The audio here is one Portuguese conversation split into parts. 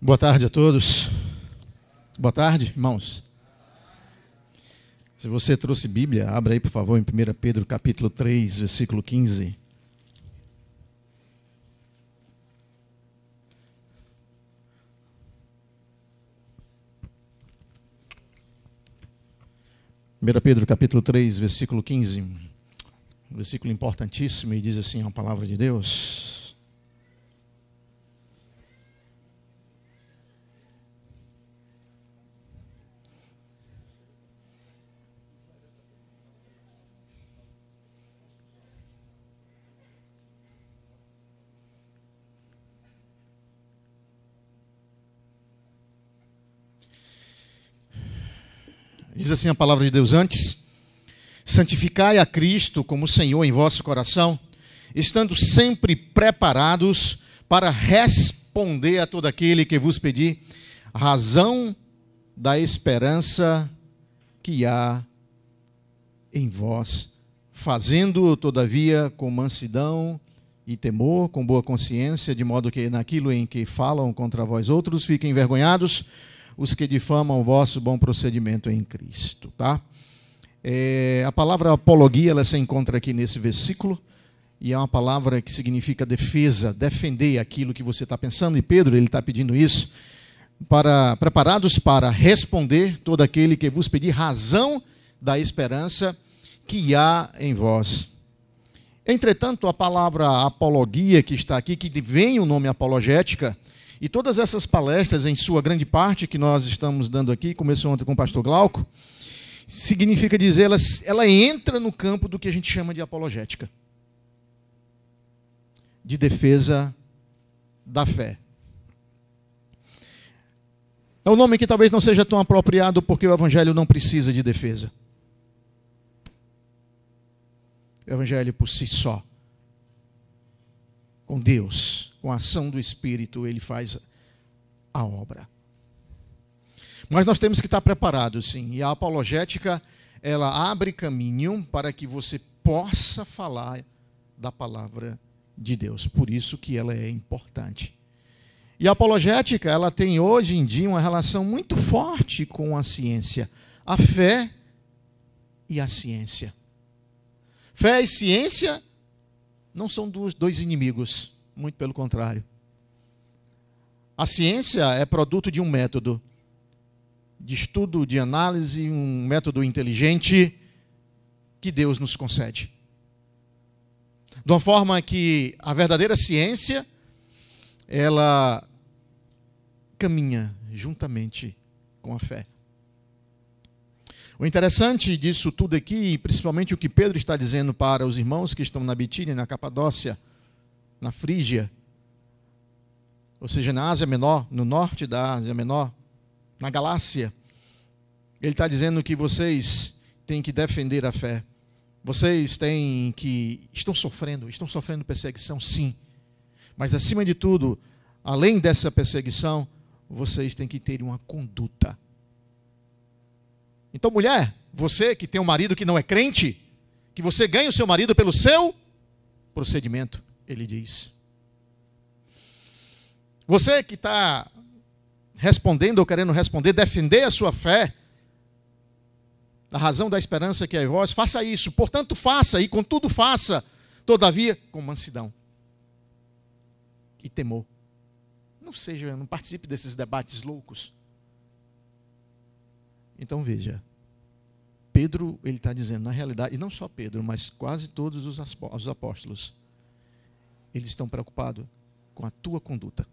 Boa tarde a todos. Boa tarde, irmãos. Se você trouxe Bíblia, abra aí, por favor, em 1 Pedro, capítulo 3, versículo 15. Pedro, capítulo 3, versículo 15. Um versículo importantíssimo, e diz assim a palavra de Deus. Diz assim a palavra de Deus: antes, santificai a Cristo como Senhor em vosso coração, estando sempre preparados para responder a todo aquele que vos pedir a razão da esperança que há em vós, fazendo todavia com mansidão e temor, com boa consciência, de modo que naquilo em que falam contra vós outros fiquem envergonhados os que difamam o vosso bom procedimento em Cristo, tá? A palavra apologia, ela se encontra aqui nesse versículo, e é uma palavra que significa defesa, defender aquilo que você está pensando, e Pedro, ele está pedindo isso, preparados para responder todo aquele que vos pedir razão da esperança que há em vós. Entretanto, a palavra apologia que está aqui, que vem o nome apologética, e todas essas palestras, em sua grande parte, que nós estamos dando aqui, começou ontem com o pastor Glauco, significa dizer, ela entra no campo do que a gente chama de apologética, de defesa da fé. É um nome que talvez não seja tão apropriado, porque o Evangelho não precisa de defesa. O Evangelho por si só, com Deus, com a ação do Espírito, ele faz a obra. Mas nós temos que estar preparados, sim. E a apologética, ela abre caminho para que você possa falar da palavra de Deus. Por isso que ela é importante. E a apologética, ela tem hoje em dia uma relação muito forte com a ciência. A fé e a ciência. Fé e ciência não são dois inimigos. Muito pelo contrário. A ciência é produto de um método de estudo, de análise, um método inteligente que Deus nos concede. De uma forma que a verdadeira ciência, ela caminha juntamente com a fé. O interessante disso tudo aqui, principalmente o que Pedro está dizendo para os irmãos que estão na Bitínia, na Capadócia, na Frígia, ou seja, na Ásia Menor, no norte da Ásia Menor, na Galácia, ele está dizendo que vocês têm que defender a fé. Vocês estão sofrendo perseguição, sim. Mas acima de tudo, além dessa perseguição, vocês têm que ter uma conduta. Então, mulher, você que tem um marido que não é crente, que você ganha o seu marido pelo seu procedimento, ele diz. Você que está respondendo ou querendo responder, defender a sua fé, a razão da esperança que é em vós, faça isso. Portanto, faça, e contudo faça, todavia, com mansidão e temor. Não participe desses debates loucos. Então veja, Pedro, ele está dizendo, na realidade, e não só Pedro, mas quase todos os apóstolos, eles estão preocupados com a tua conduta.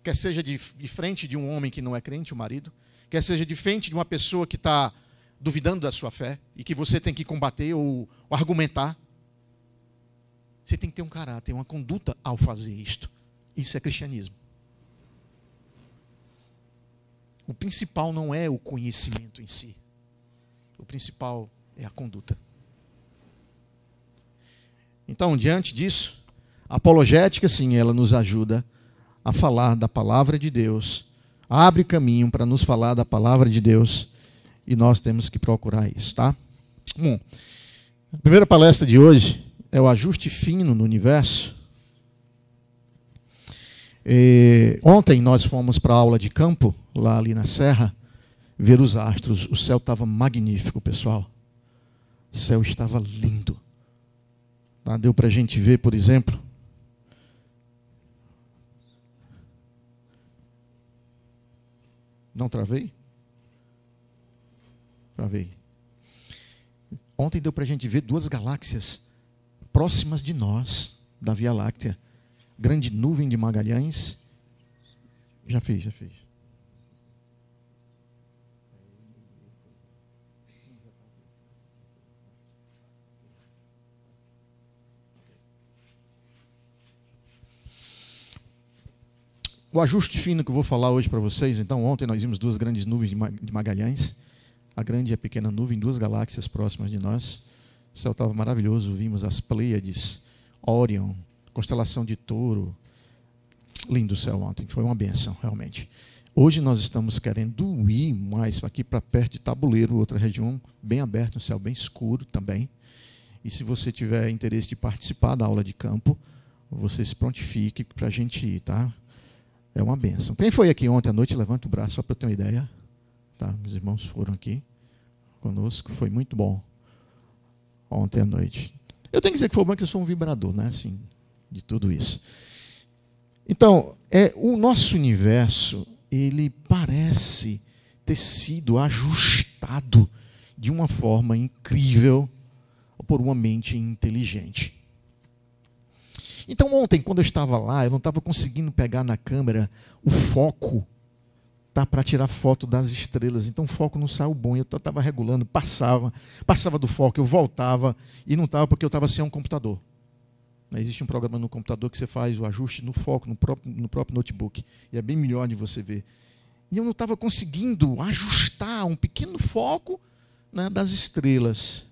Quer seja de frente de um homem que não é crente, o marido, quer seja de frente de uma pessoa que está duvidando da sua fé e que você tem que combater ou argumentar. Você tem que ter um caráter, uma conduta ao fazer isto. Isso é cristianismo. O principal não é o conhecimento em si. O principal é a conduta. Então, diante disso, a apologética, sim, ela nos ajuda a falar da palavra de Deus, abre caminho para nos falar da palavra de Deus, e nós temos que procurar isso, tá? Bom, a primeira palestra de hoje é o ajuste fino no universo. Ontem nós fomos para a aula de campo, lá ali na serra, ver os astros. O céu estava magnífico, pessoal. O céu estava lindo. Tá? Deu para a gente ver, por exemplo. Não travei? Travei. Ontem deu para a gente ver duas galáxias próximas de nós, da Via Láctea. Grande nuvem de Magalhães. Já fez. O ajuste fino que eu vou falar hoje para vocês, então, ontem nós vimos duas grandes nuvens de Magalhães, a grande e a pequena nuvem, duas galáxias próximas de nós. O céu estava maravilhoso, vimos as Pleiades, Órion, constelação de Touro. Lindo o céu ontem, foi uma benção, realmente. Hoje nós estamos querendo ir mais aqui para perto de Tabuleiro, outra região bem aberta, um céu bem escuro também. E se você tiver interesse de participar da aula de campo, você se prontifique para a gente ir, tá? É uma benção. Quem foi aqui ontem à noite, levanta o braço só para eu ter uma ideia. Tá? Os irmãos foram aqui conosco, foi muito bom ontem à noite. Eu tenho que dizer que foi bom que eu sou um vibrador, né? Assim, de tudo isso. Então, o nosso universo, ele parece ter sido ajustado de uma forma incrível por uma mente inteligente. Então, ontem, quando eu estava lá, eu não estava conseguindo pegar na câmera o foco, tá, para tirar foto das estrelas. Então, o foco não saiu bom. Eu estava regulando, passava do foco, eu voltava e não estava porque eu estava sem um computador. Existe um programa no computador que você faz o ajuste no foco, no próprio notebook. E é bem melhor de você ver. E eu não estava conseguindo ajustar um pequeno foco, né, das estrelas.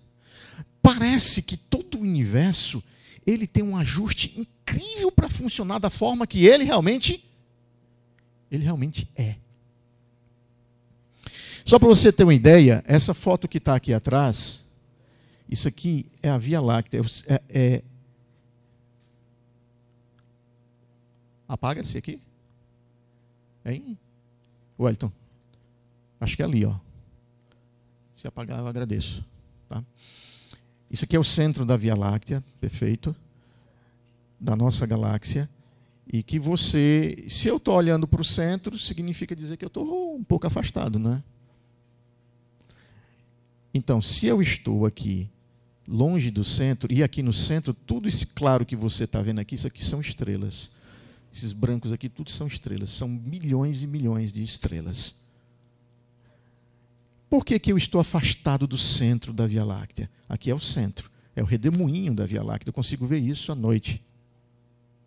Parece que todo o universo ele tem um ajuste incrível para funcionar da forma que ele realmente é. Só para você ter uma ideia, essa foto que está aqui atrás, isso aqui é a Via Láctea. Apaga-se aqui? Hein? Wellington? Acho que é ali, ó. Se apagar, eu agradeço. Tá? Isso aqui é o centro da Via Láctea, perfeito, da nossa galáxia, e que você, se eu estou olhando para o centro, significa dizer que eu estou um pouco afastado, né? Então, se eu estou aqui, longe do centro, e aqui no centro, tudo isso claro que você está vendo aqui, isso aqui são estrelas. Esses brancos aqui, tudo são estrelas, são milhões e milhões de estrelas. Por que eu estou afastado do centro da Via Láctea? Aqui é o centro, é o redemoinho da Via Láctea. Eu consigo ver isso à noite.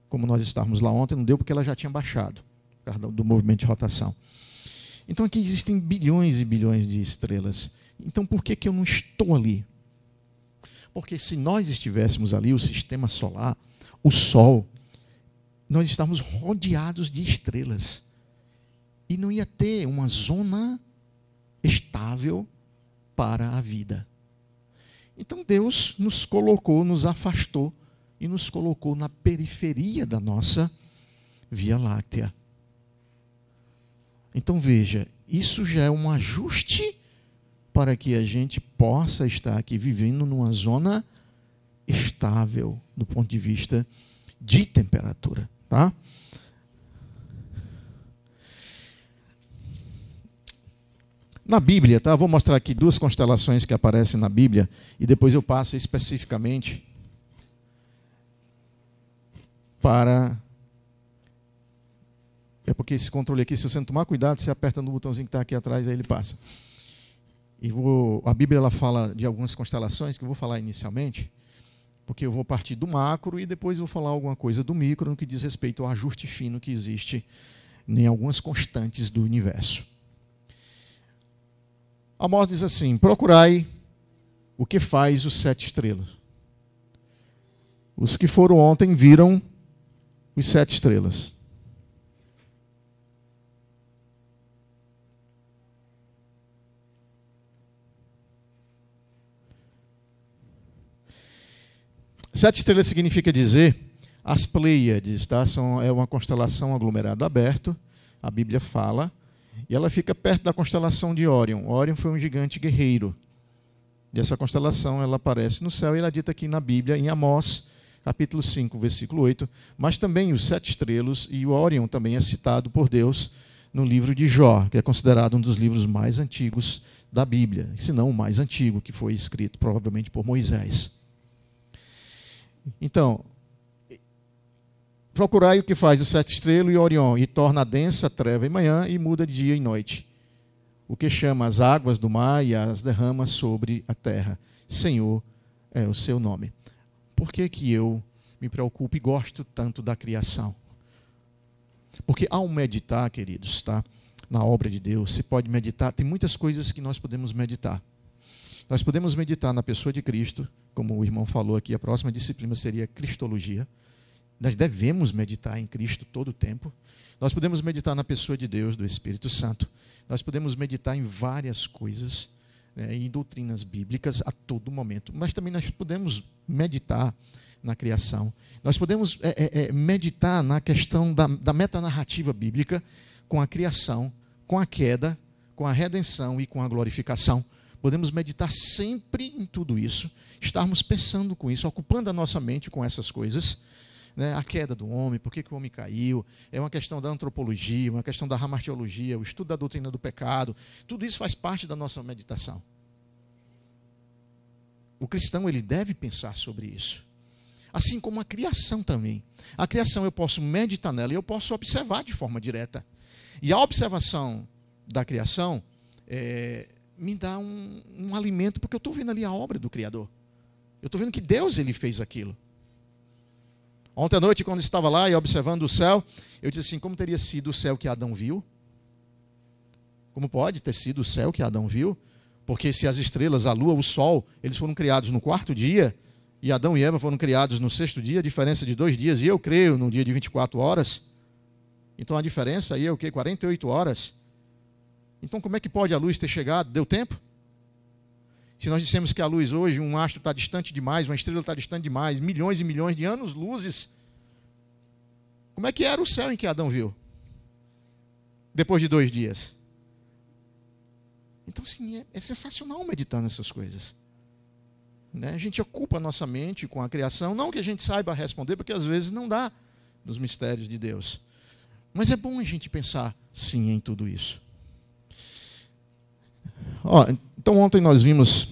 Como nós estávamos lá ontem, não deu porque ela já tinha baixado, por causa do movimento de rotação. Então aqui existem bilhões e bilhões de estrelas. Então por que eu não estou ali? Porque se nós estivéssemos ali, o sistema solar, o Sol, nós estávamos rodeados de estrelas. E não ia ter uma zona estável para a vida. Então Deus nos colocou, nos afastou e nos colocou na periferia da nossa Via Láctea. Então veja, isso já é um ajuste para que a gente possa estar aqui vivendo numa zona estável do ponto de vista de temperatura, tá? Na Bíblia, tá? Vou mostrar aqui duas constelações que aparecem na Bíblia e depois eu passo especificamente para... É porque esse controle aqui, se você não tomar cuidado, você aperta no botãozinho que está aqui atrás, aí ele passa. A Bíblia ela fala de algumas constelações que eu vou falar inicialmente, porque eu vou partir do macro e depois eu vou falar alguma coisa do micro no que diz respeito ao ajuste fino que existe em algumas constantes do universo. Amós diz assim: procurai o que faz os 7 estrelas. Os que foram ontem viram os 7 estrelas. Sete estrelas significa dizer As Pleiades, tá? É uma constelação aglomerado aberto, a Bíblia fala, e ela fica perto da constelação de Órion. Órion foi um gigante guerreiro. E essa constelação ela aparece no céu e ela é dita aqui na Bíblia, em Amós, capítulo 5, versículo 8, mas também os 7 estrelas e o Órion também é citado por Deus no livro de Jó, que é considerado um dos livros mais antigos da Bíblia, se não o mais antigo, que foi escrito provavelmente por Moisés. Então, procurai o que faz o 7 estrelas e Orion, e torna densa a treva em manhã e muda de dia em noite. O que chama as águas do mar e as derrama sobre a terra. Senhor é o seu nome. Por que que eu me preocupo e gosto tanto da criação? Porque ao meditar, queridos, tá, na obra de Deus, se pode meditar, tem muitas coisas que nós podemos meditar. Nós podemos meditar na pessoa de Cristo, como o irmão falou aqui, a próxima disciplina seria Cristologia. Nós devemos meditar em Cristo todo o tempo. Nós podemos meditar na pessoa de Deus, do Espírito Santo. Nós podemos meditar em várias coisas, né, em doutrinas bíblicas a todo momento. Mas também nós podemos meditar na criação. Nós podemos meditar na questão da metanarrativa bíblica com a criação, com a queda, com a redenção e com a glorificação. Podemos meditar sempre em tudo isso, estarmos pensando com isso, ocupando a nossa mente com essas coisas. Né, a queda do homem, por que o homem caiu, é uma questão da antropologia, uma questão da hamartiologia, o estudo da doutrina do pecado, tudo isso faz parte da nossa meditação. O cristão ele deve pensar sobre isso. Assim como a criação também. A criação eu posso meditar nela e eu posso observar de forma direta. E a observação da criação me dá um alimento, porque eu estou vendo ali a obra do Criador. Eu estou vendo que Deus ele fez aquilo. Ontem à noite, quando estava lá e observando o céu, eu disse assim, como teria sido o céu que Adão viu? Como pode ter sido o céu que Adão viu? Porque se as estrelas, a lua, o sol, eles foram criados no 4º dia, e Adão e Eva foram criados no 6º dia, a diferença de 2 dias, e eu creio no dia de 24 horas. Então a diferença aí é o quê? 48 horas. Então como é que pode a luz ter chegado? Deu tempo? Se nós dissemos que a luz hoje, um astro está distante demais, uma estrela está distante demais, milhões e milhões de anos-luzes, como é que era o céu em que Adão viu? Depois de 2 dias. Então, sim, é sensacional meditar nessas coisas. Né? A gente ocupa a nossa mente com a criação, não que a gente saiba responder, porque às vezes não dá nos mistérios de Deus. Mas é bom a gente pensar, sim, em tudo isso. Então, ontem nós vimos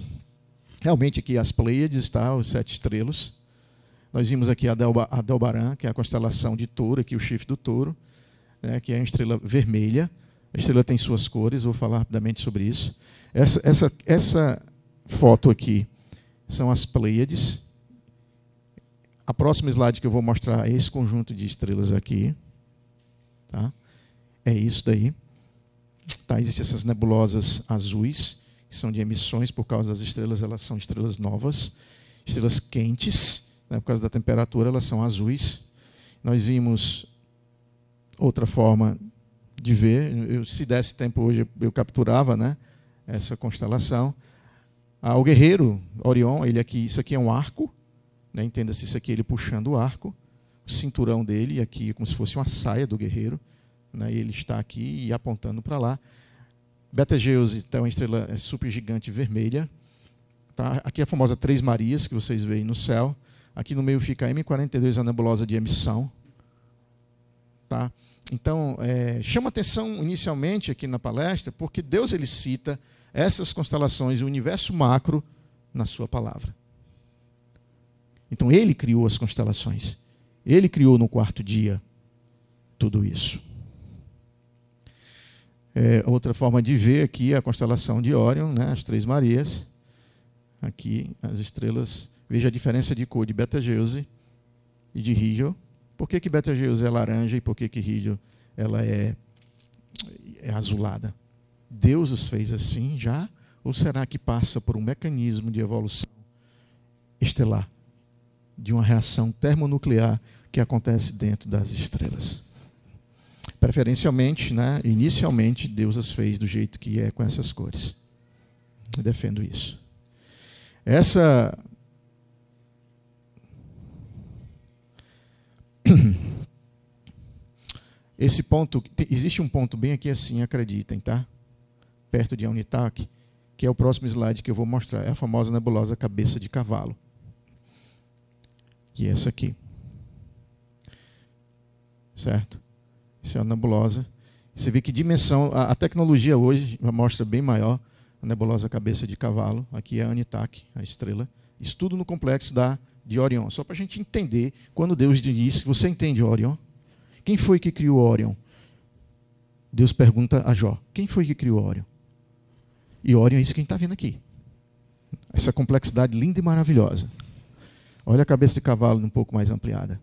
realmente aqui as Pleiades, tá? Os 7 estrelas. Nós vimos aqui a Aldebaran, que é a constelação de Touro, aqui o chifre do Touro, né? Que é uma estrela vermelha. A estrela tem suas cores, vou falar rapidamente sobre isso. Essa foto aqui são as Pleiades. A próxima slide que eu vou mostrar é esse conjunto de estrelas aqui. Tá? É isso daí. Tá? Existem essas nebulosas azuis, que são de emissões por causa das estrelas, elas são estrelas novas, estrelas quentes, né? Por causa da temperatura, elas são azuis. Nós vimos outra forma de ver, se desse tempo hoje eu capturava, né, essa constelação. O guerreiro, Orion, isso aqui é um arco, né, entenda-se isso aqui ele puxando o arco, o cinturão dele, aqui como se fosse uma saia do guerreiro, né, ele está aqui e apontando para lá. Betelgeuse é uma estrela supergigante vermelha. Tá? Aqui é a famosa Três Marias, que vocês veem no céu. Aqui no meio fica a M42, a nebulosa de emissão. Tá? Então, chama atenção inicialmente aqui na palestra, porque Deus ele cita essas constelações, o universo macro, na sua palavra. Então, ele criou as constelações. Ele criou no 4º dia tudo isso. Outra forma de ver aqui é a constelação de Órion, né, as Três Marias. Aqui as estrelas, veja a diferença de cor de Betelgeuse e de Rigel. Por que Betelgeuse é laranja e por que Rigel ela é azulada? Deus os fez assim já? Ou será que passa por um mecanismo de evolução estelar, de uma reação termonuclear que acontece dentro das estrelas? Preferencialmente, né, inicialmente, Deus as fez do jeito que é, com essas cores. Eu defendo isso. Essa Esse ponto, existe um ponto bem aqui assim, acreditem, tá? Perto de Anunitak, que é o próximo slide que eu vou mostrar. É a famosa nebulosa cabeça de cavalo. Que é essa aqui. Certo? Essa é a nebulosa. Você vê que dimensão, a tecnologia hoje mostra bem maior a nebulosa cabeça de cavalo. Aqui é a Anunitak, a estrela. Isso tudo no complexo de Orion. Só para a gente entender, quando Deus diz, você entende Orion? Quem foi que criou Orion? Deus pergunta a Jó, quem foi que criou Orion? E Orion é isso que a gente está vendo aqui. Essa complexidade linda e maravilhosa. Olha a cabeça de cavalo um pouco mais ampliada.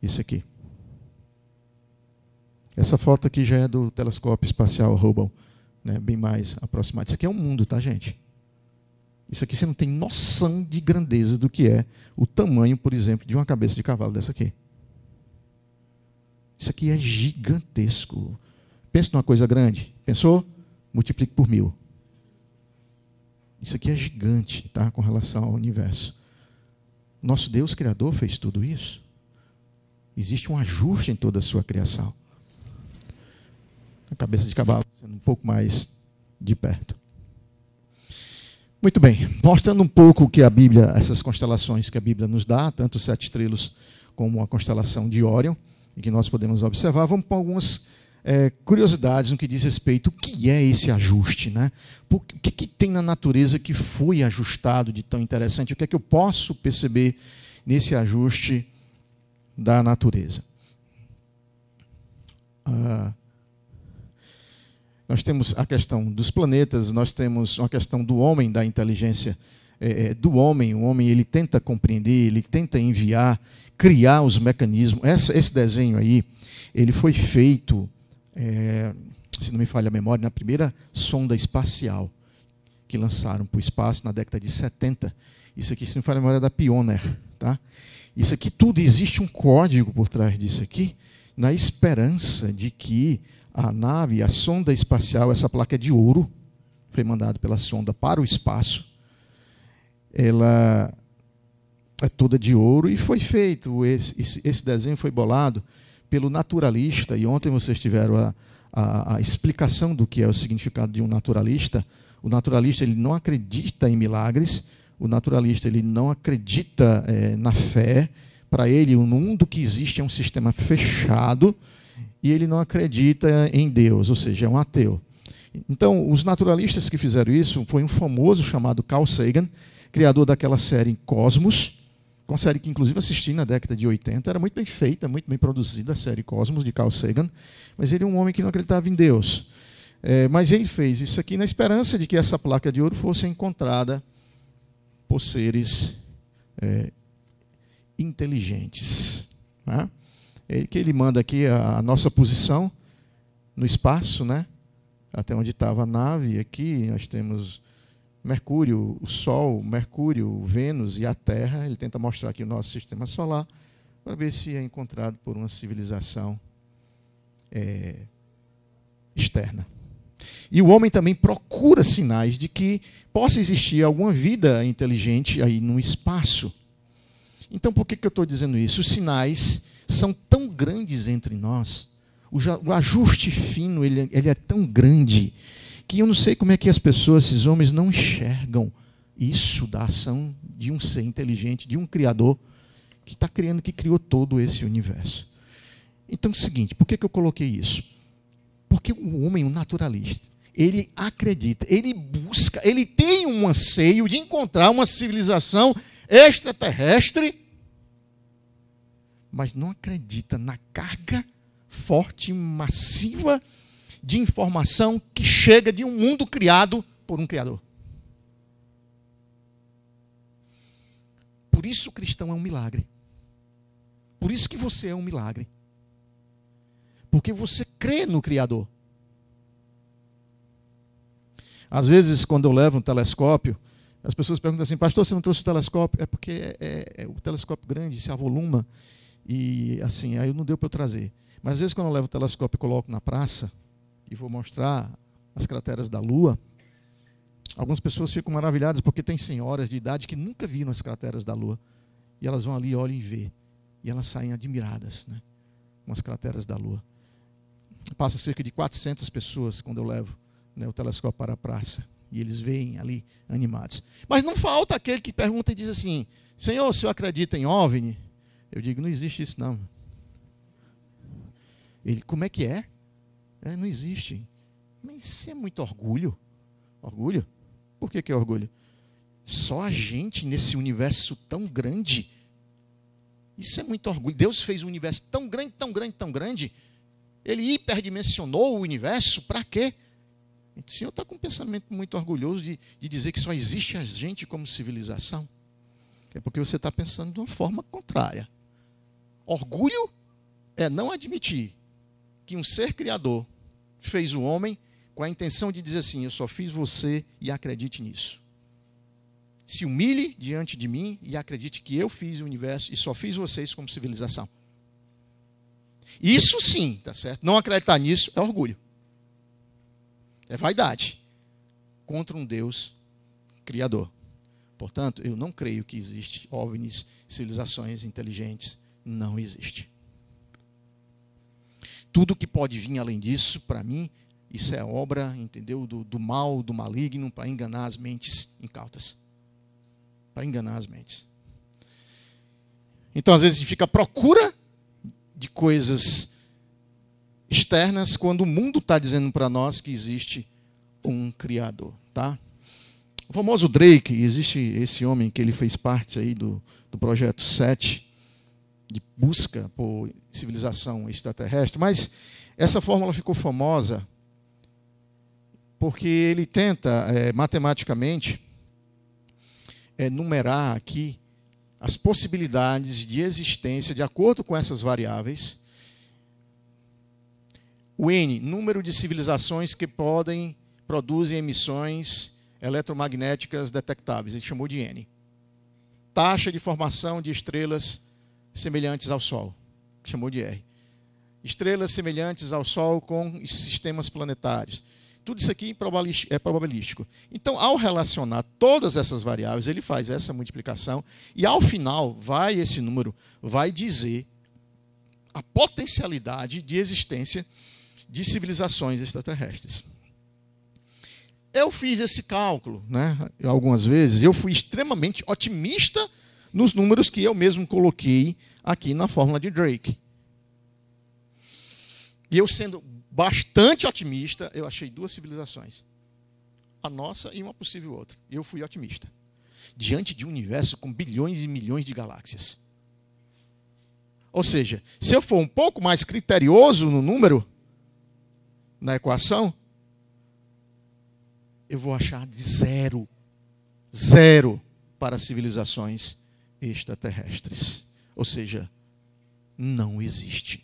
Isso aqui. Essa foto aqui já é do telescópio espacial Hubble, né, bem mais aproximado. Isso aqui é um mundo, tá, gente? Isso aqui você não tem noção de grandeza do que é o tamanho, por exemplo, de uma cabeça de cavalo dessa aqui. Isso aqui é gigantesco. Pensa numa coisa grande. Pensou? Multiplique por 1000. Isso aqui é gigante, tá, com relação ao universo. Nosso Deus Criador fez tudo isso. Existe um ajuste em toda a sua criação. A cabeça de cavalo sendo um pouco mais de perto. Muito bem, mostrando um pouco o que a Bíblia, essas constelações que a Bíblia nos dá, tanto os 7 estrelas como a constelação de Órion, e que nós podemos observar, vamos para algumas curiosidades no que diz respeito ao que é esse ajuste, né? O que tem na natureza que foi ajustado de tão interessante? O que é que eu posso perceber nesse ajuste da natureza? Nós temos a questão dos planetas, nós temos uma questão do homem, da inteligência do homem. O homem ele tenta compreender, ele tenta enviar, criar os mecanismos. Esse desenho aí, ele foi feito, se não me falha a memória, na primeira sonda espacial que lançaram para o espaço na década de 70. Isso aqui, se não me falha a memória, é da Pioneer. Tá? Isso aqui tudo, existe um código por trás disso aqui, na esperança de que a nave, a sonda espacial, essa placa de ouro, foi mandada pela sonda para o espaço. Ela é toda de ouro e foi feito, esse desenho foi bolado pelo naturalista, e ontem vocês tiveram a explicação do que é o significado de um naturalista. O naturalista ele não acredita em milagres, o naturalista ele não acredita na fé. Para ele, o mundo que existe é um sistema fechado, e ele não acredita em Deus, ou seja, é um ateu. Então, os naturalistas que fizeram isso foi um famoso chamado Carl Sagan, criador daquela série Cosmos, uma série que inclusive assisti na década de 80, era muito bem feita, muito bem produzida a série Cosmos de Carl Sagan, mas ele é um homem que não acreditava em Deus. Mas ele fez isso aqui na esperança de que essa placa de ouro fosse encontrada por seres inteligentes, né? Que ele manda aqui a nossa posição no espaço, né? Até onde estava a nave. Aqui nós temos Mercúrio, o Sol, Mercúrio, Vênus e a Terra. Ele tenta mostrar aqui o nosso sistema solar para ver se é encontrado por uma civilização externa. E o homem também procura sinais de que possa existir alguma vida inteligente aí no espaço. Então, por que eu estou dizendo isso? Os sinais são tão grandes entre nós, o ajuste fino ele é tão grande, que eu não sei como é que as pessoas, esses homens, não enxergam isso da ação de um ser inteligente, de um Criador, que está criando, que criou todo esse universo. Então é o seguinte, por que eu coloquei isso? Porque o homem, o naturalista, ele acredita, ele busca, ele tem um anseio de encontrar uma civilização extraterrestre, mas não acredita na carga forte, massiva de informação que chega de um mundo criado por um Criador. Por isso o cristão é um milagre. Por isso que você é um milagre. Porque você crê no Criador. Às vezes, quando eu levo um telescópio, as pessoas perguntam assim, pastor, você não trouxe o telescópio? É porque o telescópio grande se avoluma e assim, aí não deu para eu trazer. Mas às vezes, quando eu levo o telescópio e coloco na praça e vou mostrar as crateras da Lua, algumas pessoas ficam maravilhadas porque tem senhoras de idade que nunca viram as crateras da Lua. E elas vão ali, olham e vê. E elas saem admiradas, né, com as crateras da Lua. Passa cerca de 400 pessoas quando eu levo, né, o telescópio para a praça. E eles veem ali animados. Mas não falta aquele que pergunta e diz assim: Senhor, o senhor acredita em OVNI? Eu digo: não existe isso não. Ele: como é que é? Não existe. Mas isso é muito orgulho. Orgulho? Por que é orgulho? Só a gente nesse universo tão grande. Isso é muito orgulho. Deus fez um universo tão grande, tão grande, tão grande. Ele hiperdimensionou o universo. Para quê? O senhor está com um pensamento muito orgulhoso de dizer que só existe a gente como civilização. É porque você está pensando de uma forma contrária. Orgulho é não admitir que um ser criador fez o homem com a intenção de dizer assim: eu só fiz você e acredite nisso. Se humilhe diante de mim e acredite que eu fiz o universo e só fiz vocês como civilização. Isso sim, tá certo? Não acreditar nisso é orgulho. É vaidade contra um Deus criador. Portanto, eu não creio que existe OVNIs, civilizações inteligentes. Não existe. Tudo que pode vir além disso, para mim, isso é obra, entendeu, do mal, do maligno, para enganar as mentes incautas. Para enganar as mentes. Então, às vezes, a gente fica à procura de coisas externas, quando o mundo está dizendo para nós que existe um Criador, tá? O famoso Drake, existe esse homem que ele fez parte aí do projeto 7, de busca por civilização extraterrestre, mas essa fórmula ficou famosa porque ele tenta, matematicamente, numerar aqui as possibilidades de existência de acordo com essas variáveis. O N, número de civilizações que produzem emissões eletromagnéticas detectáveis. Ele chamou de N. Taxa de formação de estrelas semelhantes ao Sol. Chamou de R. Estrelas semelhantes ao Sol com sistemas planetários. Tudo isso aqui é probabilístico. Então, ao relacionar todas essas variáveis, ele faz essa multiplicação e, ao final, esse número vai dizer a potencialidade de existência de civilizações extraterrestres. Eu fiz esse cálculo, né, algumas vezes. Eu fui extremamente otimista nos números que eu mesmo coloquei aqui na fórmula de Drake. E eu, sendo bastante otimista, eu achei 2 civilizações. A nossa e uma possível outra. E eu fui otimista. Diante de um universo com bilhões e milhões de galáxias. Ou seja, se eu for um pouco mais criterioso no número, na equação, eu vou achar de zero para civilizações extraterrestres. Ou seja, não existe.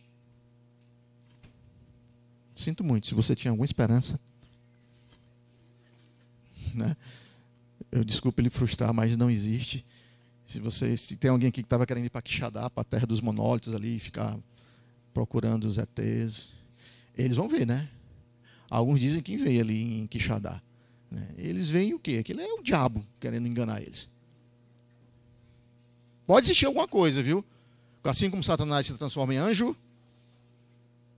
Sinto muito, se você tinha alguma esperança, né? Eu desculpe lhe frustrar, mas não existe. Se tem alguém aqui que estava querendo ir para Quixadá, para a terra dos monólitos ali, ficar procurando os ETs, eles vão ver, né? Alguns dizem que vem ali em Quixadá. Né? Eles veem o quê? Aquilo é o diabo querendo enganar eles. Pode existir alguma coisa, viu? Assim como Satanás se transforma em anjo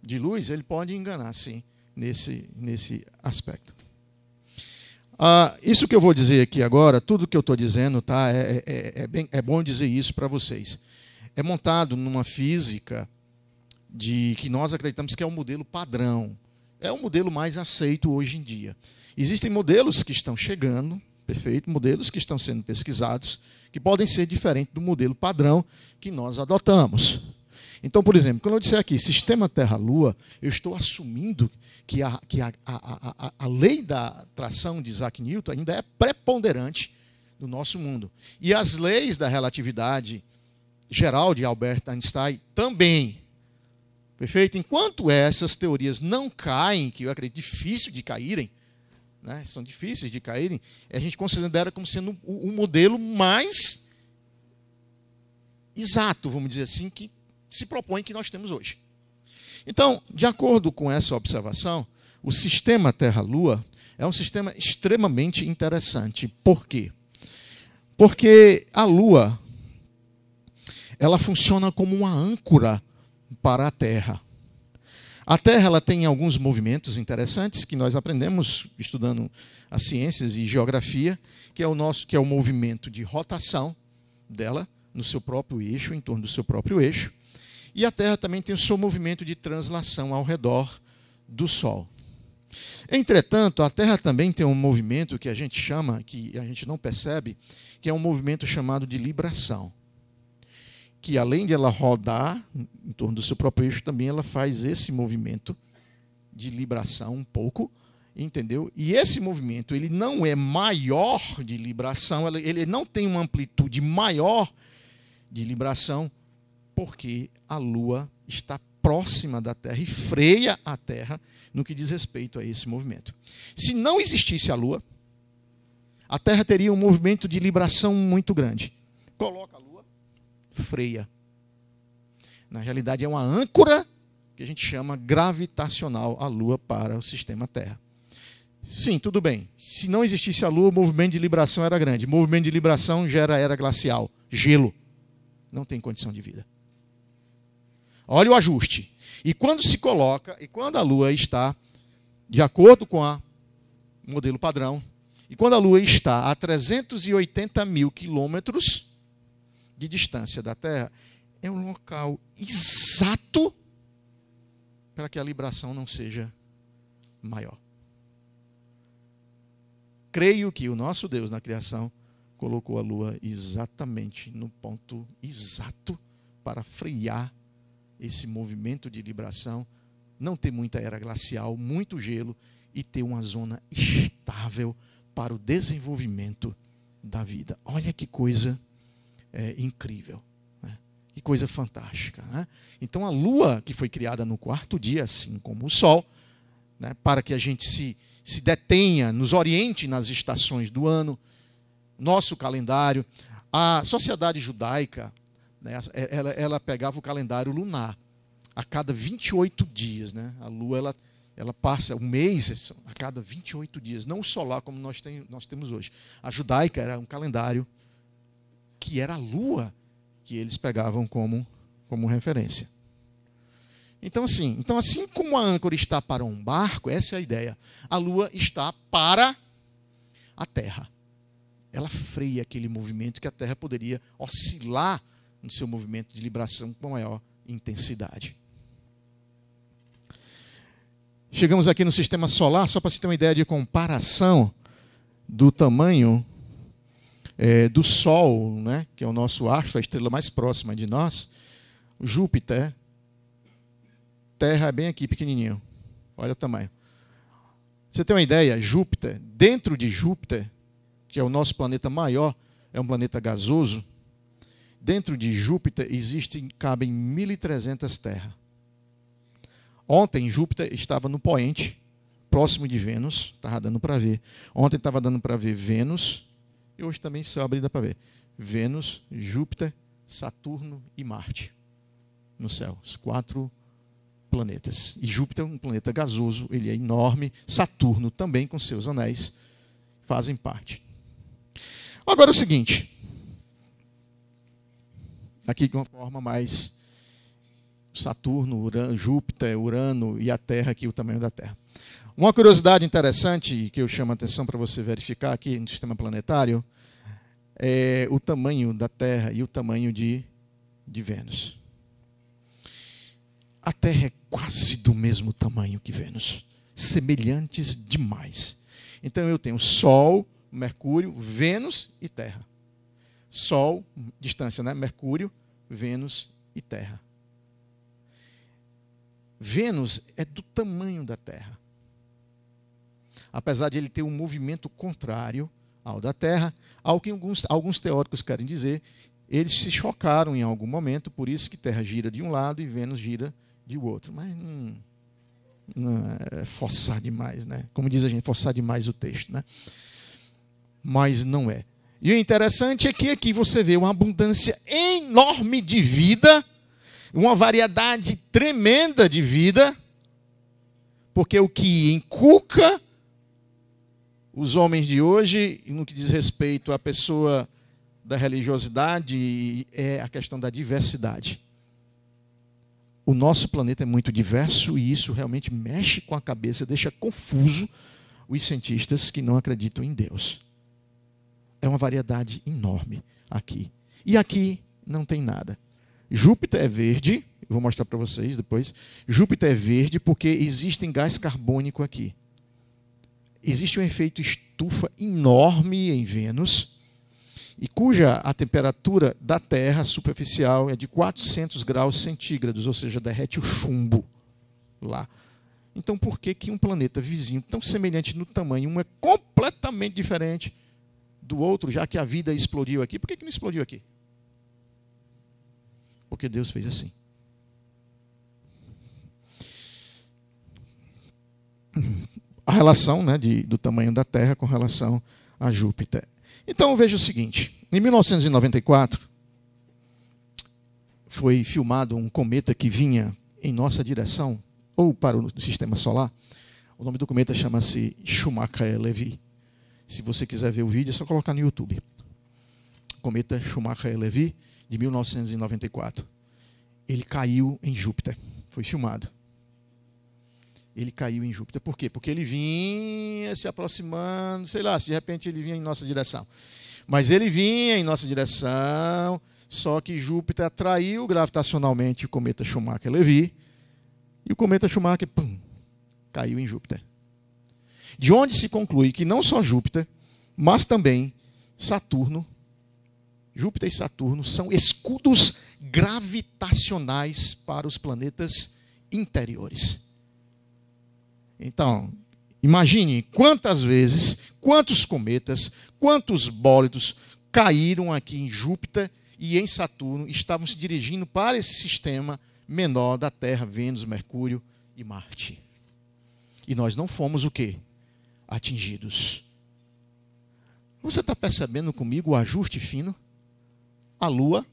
de luz, ele pode enganar, sim, nesse aspecto. Isso que eu vou dizer aqui agora, tudo que eu estou dizendo, tá, é bom dizer isso para vocês. É montado numa física que nós acreditamos que é um modelo padrão. É o modelo mais aceito hoje em dia. Existem modelos que estão chegando, perfeito, modelos que estão sendo pesquisados, que podem ser diferentes do modelo padrão que nós adotamos. Então, por exemplo, quando eu disser aqui sistema Terra-Lua, eu estou assumindo que a lei da atração de Isaac Newton ainda é preponderante no nosso mundo. E as leis da relatividade geral de Albert Einstein também. Perfeito? Enquanto essas teorias não caem, que eu acredito difícil de caírem, né, são difíceis de caírem, a gente considera como sendo um modelo mais exato, vamos dizer assim, que se propõe que nós temos hoje. Então, de acordo com essa observação, o sistema Terra-Lua é um sistema extremamente interessante. Por quê? Porque a Lua, ela funciona como uma âncora para a Terra. A Terra ela tem alguns movimentos interessantes que nós aprendemos estudando as ciências e geografia, que é o movimento de rotação dela no seu próprio eixo, em torno do seu próprio eixo. E a Terra também tem o seu movimento de translação ao redor do Sol. Entretanto, a Terra também tem um movimento que a gente chama, que a gente não percebe, que é um movimento chamado de libração. Que além de ela rodar em torno do seu próprio eixo, também ela faz esse movimento de libração um pouco, entendeu? E esse movimento, ele não é maior de libração, ele não tem uma amplitude maior de libração, porque a Lua está próxima da Terra e freia a Terra no que diz respeito a esse movimento. Se não existisse a Lua, a Terra teria um movimento de libração muito grande. Coloca a Lua, freia. Na realidade, é uma âncora que a gente chama gravitacional, a Lua para o sistema Terra. Sim, tudo bem. Se não existisse a Lua, o movimento de libração era grande. O movimento de libração gera era glacial, gelo. Não tem condição de vida. Olha o ajuste. E quando se coloca, e quando a Lua está de acordo com o modelo padrão, e quando a Lua está a 380 mil quilômetros de distância da Terra, é um local exato para que a libração não seja maior. Creio que o nosso Deus na criação colocou a Lua exatamente no ponto exato para frear esse movimento de libração, não ter muita era glacial, muito gelo e ter uma zona estável para o desenvolvimento da vida. Olha que coisa incrível, né? Que coisa fantástica, né? Então a Lua, que foi criada no quarto dia, assim como o Sol, né, para que a gente se detenha, nos oriente nas estações do ano, nosso calendário. A sociedade judaica, né, ela pegava o calendário lunar a cada 28 dias. Né? A Lua ela passa um mês a cada 28 dias, não o solar como nós temos hoje. A judaica era um calendário que era a Lua que eles pegavam como referência. Então assim como a âncora está para um barco, essa é a ideia. A Lua está para a Terra. Ela freia aquele movimento que a Terra poderia oscilar no seu movimento de libração com maior intensidade. Chegamos aqui no sistema solar, só para você ter uma ideia de comparação do tamanho do Sol, né, que é o nosso astro, a estrela mais próxima de nós. Júpiter, Terra é bem aqui, pequenininho. Olha o tamanho. Você tem uma ideia? Júpiter, dentro de Júpiter, que é o nosso planeta maior, é um planeta gasoso. Dentro de Júpiter cabem 1.300 terras. Ontem Júpiter estava no poente, próximo de Vênus, estava dando para ver. Ontem estava dando para ver Vênus, e hoje também, se eu abrir, dá para ver. Vênus, Júpiter, Saturno e Marte no céu, os 4 planetas. E Júpiter é um planeta gasoso, ele é enorme. Saturno também, com seus anéis, fazem parte. Agora é o seguinte, aqui de uma forma mais Saturno, Júpiter, Urano e a Terra, aqui o tamanho da Terra. Uma curiosidade interessante que eu chamo a atenção para você verificar aqui no sistema planetário é o tamanho da Terra e o tamanho de Vênus. A Terra é quase do mesmo tamanho que Vênus, semelhantes demais. Então eu tenho Sol, Mercúrio, Vênus e Terra. Sol, distância, né? Mercúrio, Vênus e Terra. Vênus é do tamanho da Terra. Apesar de ele ter um movimento contrário ao da Terra, ao que alguns teóricos querem dizer, eles se chocaram em algum momento, por isso que Terra gira de um lado e Vênus gira de outro. Mas não é forçar demais, né? Como diz a gente, forçar demais o texto, né? Mas não é. E o interessante é que aqui você vê uma abundância enorme de vida, uma variedade tremenda de vida, porque o que inculca os homens de hoje, no que diz respeito à pessoa da religiosidade, é a questão da diversidade. o nosso planeta é muito diverso e isso realmente mexe com a cabeça, deixa confuso os cientistas que não acreditam em Deus. É uma variedade enorme aqui. E aqui não tem nada. Júpiter é verde, eu vou mostrar para vocês depois. Júpiter é verde porque existe gás carbônico aqui. Existe um efeito estufa enorme em Vênus, e cuja a temperatura da Terra superficial é de 400 graus centígrados, ou seja, derrete o chumbo lá. Então, por que que um planeta vizinho, tão semelhante no tamanho, um é completamente diferente do outro, já que a vida explodiu aqui? Por que que não explodiu aqui? Porque Deus fez assim. A relação, né, do tamanho da Terra com relação a Júpiter. Então, veja o seguinte. Em 1994, foi filmado um cometa que vinha em nossa direção, ou para o sistema solar. O nome do cometa chama-se Schumacher-Levy. Se você quiser ver o vídeo, é só colocar no YouTube. Cometa Schumacher-Levy, de 1994. Ele caiu em Júpiter. Foi filmado. Ele caiu em Júpiter. Por quê? Porque ele vinha se aproximando, sei lá, se de repente ele vinha em nossa direção. Mas ele vinha em nossa direção, só que Júpiter atraiu gravitacionalmente o cometa Schumacher-Levy, e o cometa Schumacher, caiu em Júpiter. De onde se conclui que não só Júpiter, mas também Saturno, Júpiter e Saturno são escudos gravitacionais para os planetas interiores. Então, imagine quantas vezes, quantos cometas, quantos bólidos caíram aqui em Júpiter e em Saturno, estavam se dirigindo para esse sistema menor da Terra, Vênus, Mercúrio e Marte. E nós não fomos o quê? Atingidos. Você está percebendo comigo o ajuste fino? A Lua,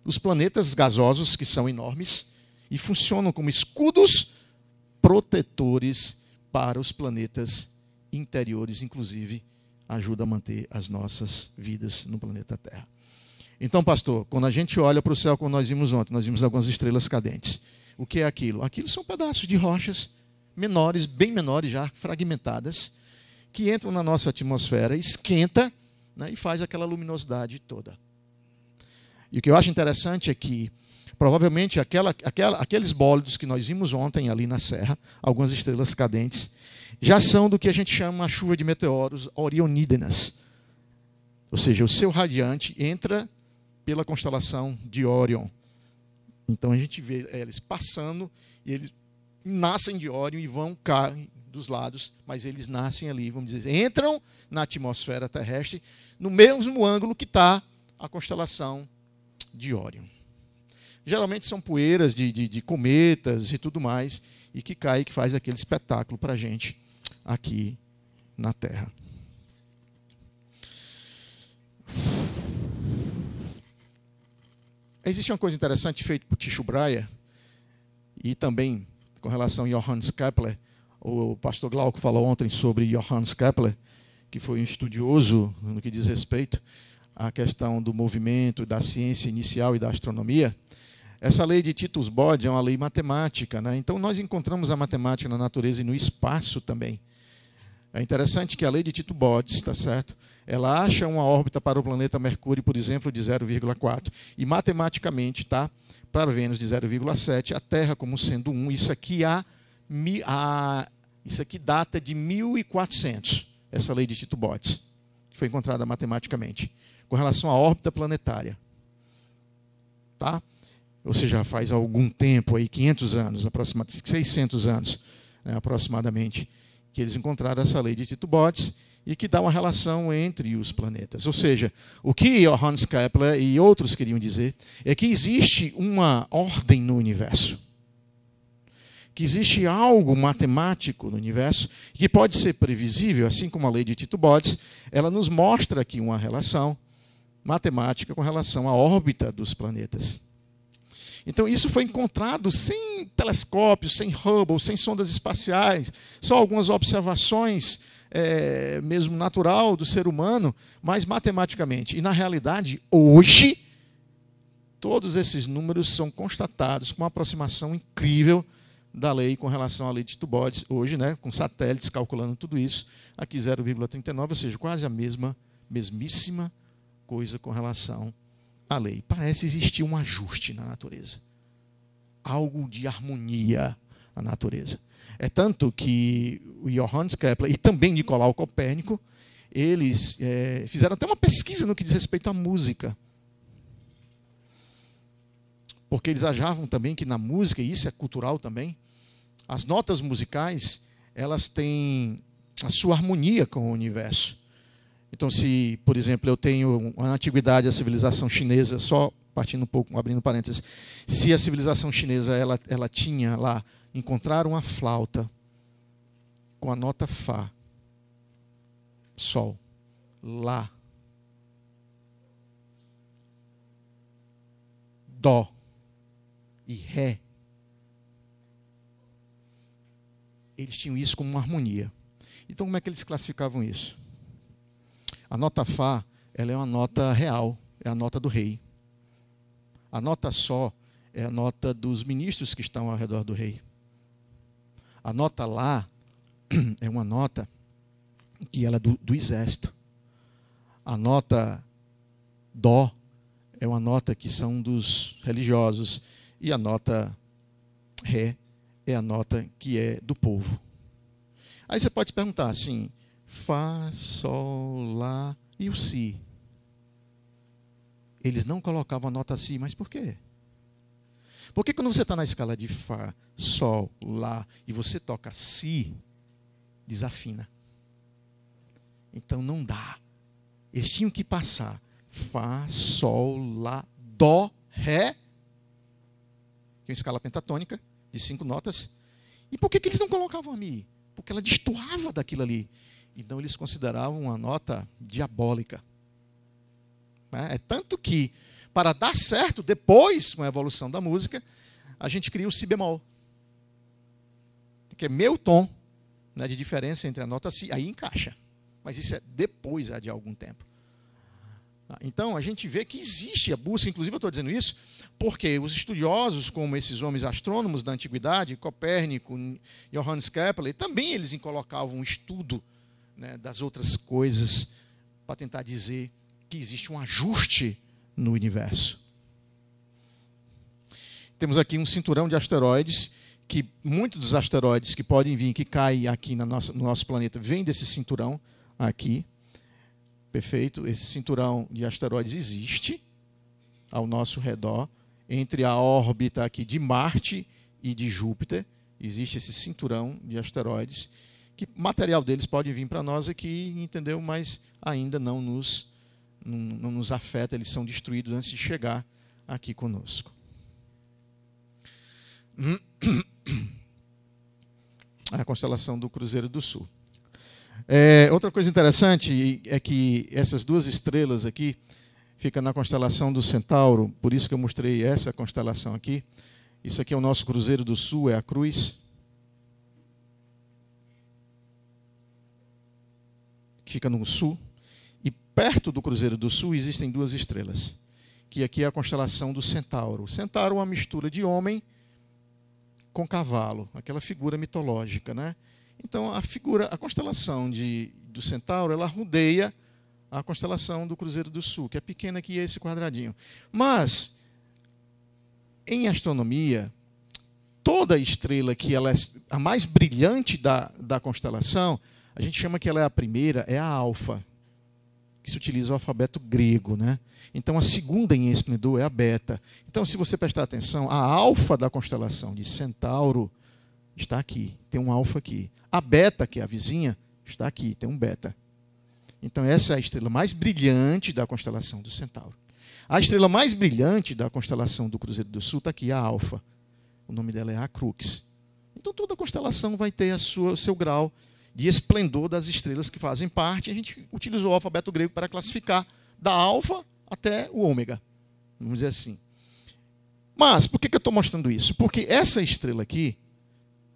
os planetas gasosos, que são enormes, e funcionam como escudos protetores para os planetas interiores, inclusive ajuda a manter as nossas vidas no planeta Terra. Então, pastor, quando a gente olha para o céu, como nós vimos ontem, nós vimos algumas estrelas cadentes. O que é aquilo? Aquilo são pedaços de rochas menores, bem menores, já fragmentadas, que entram na nossa atmosfera, esquenta, né, e faz aquela luminosidade toda. E o que eu acho interessante é que provavelmente aqueles bólidos que nós vimos ontem ali na Serra, algumas estrelas cadentes, já são do que a gente chama a chuva de meteoros orionídenas. Ou seja, o seu radiante entra pela constelação de Órion. Então a gente vê eles passando, e eles nascem de Órion e vão cair dos lados, mas eles nascem ali, vamos dizer, entram na atmosfera terrestre no mesmo ângulo que está a constelação de Órion. Geralmente são poeiras de cometas e tudo mais, e que cai, que faz aquele espetáculo para a gente aqui na Terra. Existe uma coisa interessante feita por Tycho Brahe, e também com relação a Johannes Kepler. O pastor Glauco falou ontem sobre Johannes Kepler, que foi um estudioso no que diz respeito à questão do movimento, da ciência inicial e da astronomia. Essa lei de Titus-Bode é uma lei matemática, né? Então, nós encontramos a matemática na natureza e no espaço também. É interessante que a lei de Titus-Bode, está certo? Ela acha uma órbita para o planeta Mercúrio, por exemplo, de 0,4. E, matematicamente, está para Vênus de 0,7, a Terra como sendo 1. Isso aqui data de 1400, essa lei de Titus-Bode, que foi encontrada matematicamente, com relação à órbita planetária. Tá? Ou seja, faz algum tempo, aí, 500 anos, aproximadamente 600 anos, né, aproximadamente, que eles encontraram essa lei de Titus-Bode e que dá uma relação entre os planetas. Ou seja, o que Johannes Kepler e outros queriam dizer é que existe uma ordem no universo, que existe algo matemático no universo que pode ser previsível, assim como a lei de Titus-Bode, ela nos mostra aqui uma relação matemática com relação à órbita dos planetas. Então, isso foi encontrado sem telescópios, sem Hubble, sem sondas espaciais, só algumas observações mesmo natural do ser humano, mas matematicamente. E, na realidade, hoje, todos esses números são constatados com uma aproximação incrível da lei com relação à lei de Tillotson hoje, né, com satélites calculando tudo isso, aqui 0,39, ou seja, quase a mesmíssima coisa com relação à lei. Parece existir um ajuste na natureza, algo de harmonia na natureza. É tanto que o Johannes Kepler e também Nicolau Copérnico, eles fizeram até uma pesquisa no que diz respeito à música. Porque eles achavam também que na música, e isso é cultural também, as notas musicais, elas têm a sua harmonia com o universo. Então, se, por exemplo, eu tenho na antiguidade a civilização chinesa, só partindo um pouco, abrindo parênteses, se a civilização chinesa ela tinha lá, encontraram uma flauta com a nota Fá, Sol, Lá, Dó e Ré, eles tinham isso como uma harmonia. Então, como é que eles classificavam isso? A nota Fá, ela é uma nota real, é a nota do rei. A nota Sol é a nota dos ministros que estão ao redor do rei. A nota Lá é uma nota que ela é do exército. A nota Dó é uma nota que são dos religiosos. E a nota Ré é a nota que é do povo. Aí você pode se perguntar assim, Fá, Sol, Lá e o Si. Eles não colocavam a nota Si, mas por quê? Porque quando você está na escala de Fá, Sol, Lá e você toca Si, desafina. Então não dá. Eles tinham que passar Fá, Sol, Lá, Dó, Ré, que é uma escala pentatônica de 5 notas. E por que eles não colocavam a Mi? Porque ela destoava daquilo ali. Então eles consideravam uma nota diabólica. É tanto que, para dar certo, depois, com a evolução da música, a gente cria o Si bemol, que é meio tom, né, de diferença entre a nota Si, aí encaixa. Mas isso é depois de algum tempo. Então, a gente vê que existe a busca, inclusive eu estou dizendo isso, porque os estudiosos, como esses homens astrônomos da antiguidade, Copérnico, Johannes Kepler, também eles colocavam um estudo, né, das outras coisas, para tentar dizer que existe um ajuste no universo. Temos aqui um cinturão de asteroides, que muitos dos asteroides que podem vir, que caem aqui no nosso planeta, vêm desse cinturão aqui. Perfeito? Esse cinturão de asteroides existe ao nosso redor, entre a órbita aqui de Marte e de Júpiter. Existe esse cinturão de asteroides, que o material deles pode vir para nós aqui, entendeu? Mas ainda não nos afeta, eles são destruídos antes de chegar aqui conosco. A constelação do Cruzeiro do Sul. Outra coisa interessante é que essas duas estrelas aqui ficam na constelação do Centauro, por isso que eu mostrei essa constelação aqui. Isso aqui é o nosso Cruzeiro do Sul, é a cruz, que fica no sul. E perto do Cruzeiro do Sul existem duas estrelas, que aqui é a constelação do Centauro. O Centauro é uma mistura de homem com cavalo, aquela figura mitológica, né? Então, a constelação do Centauro, ela rodeia a constelação do Cruzeiro do Sul, que é pequena que é esse quadradinho. Mas, em astronomia, toda estrela que ela é a mais brilhante da constelação, a gente chama que ela é a primeira, é a alfa, que se utiliza o alfabeto grego, né? Então, a segunda em esplendor é a beta. Então, se você prestar atenção, a alfa da constelação de Centauro está aqui, tem um alfa aqui. A beta, que é a vizinha, está aqui, tem um beta. Então, essa é a estrela mais brilhante da constelação do Centauro. A estrela mais brilhante da constelação do Cruzeiro do Sul está aqui, a alfa. O nome dela é a Crux. Então, toda constelação vai ter o seu grau de esplendor das estrelas que fazem parte. A gente utilizou o alfabeto grego para classificar da alfa até o ômega, vamos dizer assim. Mas, por que eu estou mostrando isso? Porque essa estrela aqui,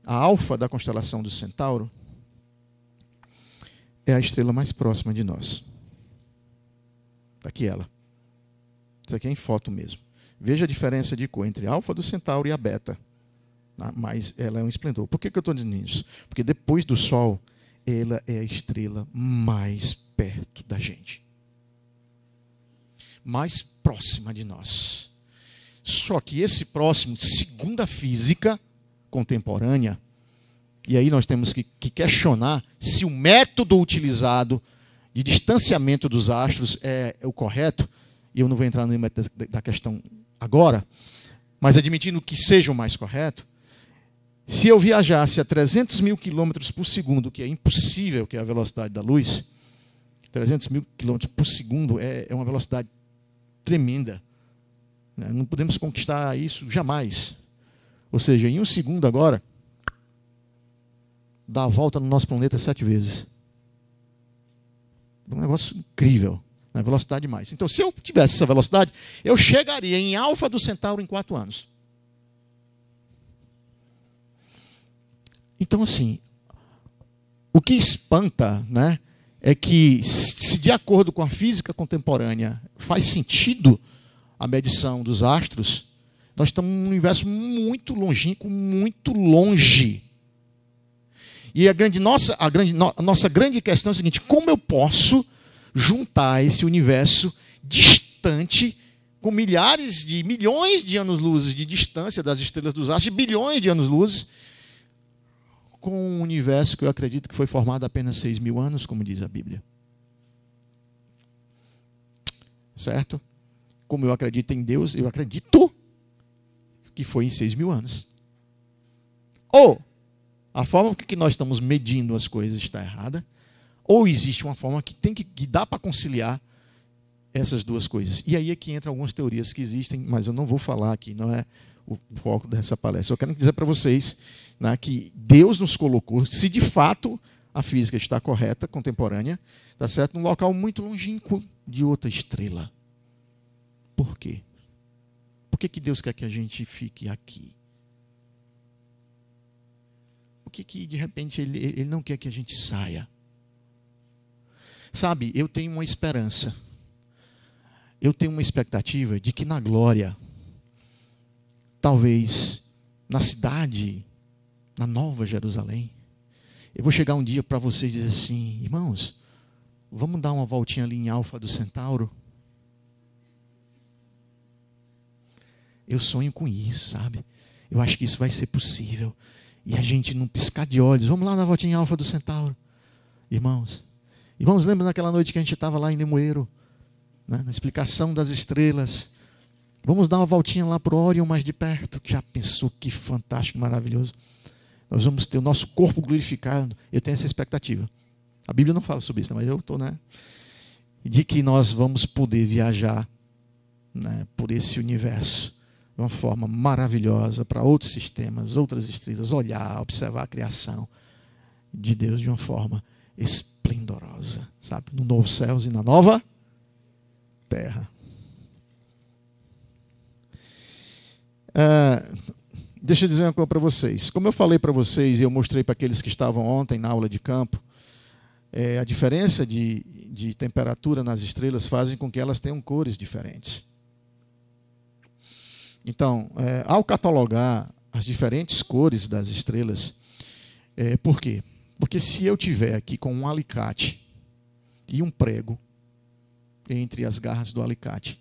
a alfa da constelação do Centauro, é a estrela mais próxima de nós. Está aqui ela. Isso aqui é em foto mesmo. Veja a diferença de cor entre a Alfa do Centauro e a Beta. Mas ela é um esplendor. Por que eu estou dizendo isso? Porque depois do Sol, ela é a estrela mais perto da gente. Mais próxima de nós. Só que esse próximo, segundo a física contemporânea, e aí nós temos que questionar se o método utilizado de distanciamento dos astros é o correto, e eu não vou entrar no mérito da questão agora, mas admitindo que seja o mais correto, se eu viajasse a 300 mil quilômetros por segundo, que é impossível, que é a velocidade da luz, 300 mil quilômetros por segundo é uma velocidade tremenda. Não podemos conquistar isso jamais. Ou seja, em um segundo agora, dá a volta no nosso planeta 7 vezes. É um negócio incrível. Velocidade demais. Então, se eu tivesse essa velocidade, eu chegaria em Alfa do Centauro em 4 anos. Então, assim, o que espanta, né, é que, se de acordo com a física contemporânea faz sentido a medição dos astros, nós estamos num universo muito longínquo, muito longe. E a nossa grande questão é a seguinte: como eu posso juntar esse universo distante, com milhões de anos-luz de distância das estrelas dos astros, bilhões de anos-luz, com um universo que eu acredito que foi formado há apenas 6.000 anos, como diz a Bíblia. Certo? Como eu acredito em Deus, eu acredito que foi em 6.000 anos. Ou a forma que nós estamos medindo as coisas está errada, ou existe uma forma que dá para conciliar essas duas coisas. E aí é que entram algumas teorias que existem, mas eu não vou falar aqui, não é o foco dessa palestra. Eu quero dizer para vocês, né, que Deus nos colocou, se de fato a física está correta, contemporânea, tá certo, num local muito longínquo de outra estrela. Por quê? Por que Deus quer que a gente fique aqui? Por que de repente ele não quer que a gente saia? Sabe, eu tenho uma esperança, eu tenho uma expectativa de que na glória, talvez na cidade, na Nova Jerusalém, eu vou chegar um dia para vocês e dizer assim: irmãos, vamos dar uma voltinha ali em Alfa do Centauro? Eu sonho com isso, sabe? Eu acho que isso vai ser possível. E a gente, num piscar de olhos, vamos lá na voltinha em Alfa do Centauro. Irmãos, lembra daquela noite que a gente estava lá em Limoeiro, né, na explicação das estrelas? Vamos dar uma voltinha lá para o Órion mais de perto. Já pensou que fantástico, maravilhoso? Nós vamos ter o nosso corpo glorificado. Eu tenho essa expectativa. A Bíblia não fala sobre isso, mas eu estou, né? De que nós vamos poder viajar, né, por esse universo de uma forma maravilhosa para outros sistemas, outras estrelas, olhar, observar a criação de Deus de uma forma esplendorosa, sabe? No novo céus e na nova terra. Deixa eu dizer uma coisa para vocês. Como eu falei para vocês e eu mostrei para aqueles que estavam ontem na aula de campo, a diferença de temperatura nas estrelas fazem com que elas tenham cores diferentes. Então, ao catalogar as diferentes cores das estrelas, por quê? Porque se eu tiver aqui com um alicate e um prego entre as garras do alicate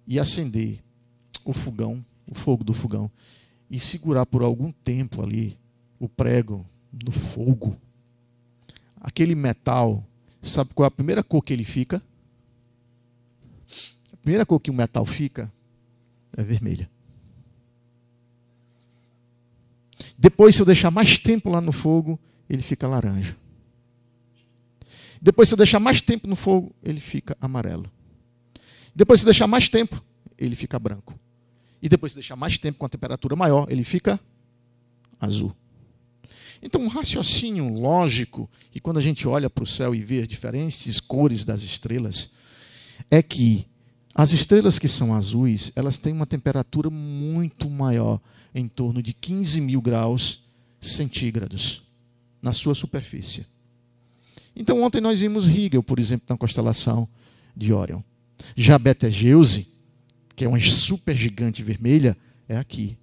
e acender o fogo do fogão, e segurar por algum tempo ali o prego no fogo, aquele metal, sabe qual é a primeira cor que ele fica? A primeira cor que o metal fica é vermelha. Depois, se eu deixar mais tempo lá no fogo, ele fica laranja. Depois, se eu deixar mais tempo no fogo, ele fica amarelo. Depois, se eu deixar mais tempo, ele fica branco. E depois, se deixar mais tempo com a temperatura maior, ele fica azul. Então, um raciocínio lógico, e quando a gente olha para o céu e vê as diferentes cores das estrelas, é que as estrelas que são azuis, elas têm uma temperatura muito maior, em torno de 15.000 graus centígrados, na sua superfície. Então, ontem nós vimos Rigel, por exemplo, na constelação de Órion. Já Betelgeuse que é uma super gigante vermelha, é aqui.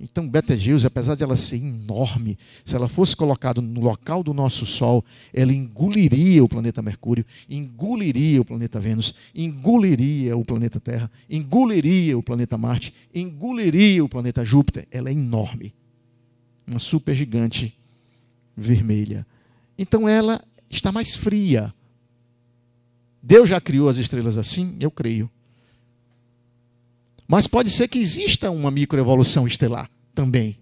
Então, Betelgeuse, apesar de ela ser enorme, se ela fosse colocada no local do nosso Sol, ela engoliria o planeta Mercúrio, engoliria o planeta Vênus, engoliria o planeta Terra, engoliria o planeta Marte, engoliria o planeta Júpiter. Ela é enorme. Uma supergigante vermelha. Então, ela está mais fria. Deus já criou as estrelas assim? Eu creio. Mas pode ser que exista uma microevolução estelar também.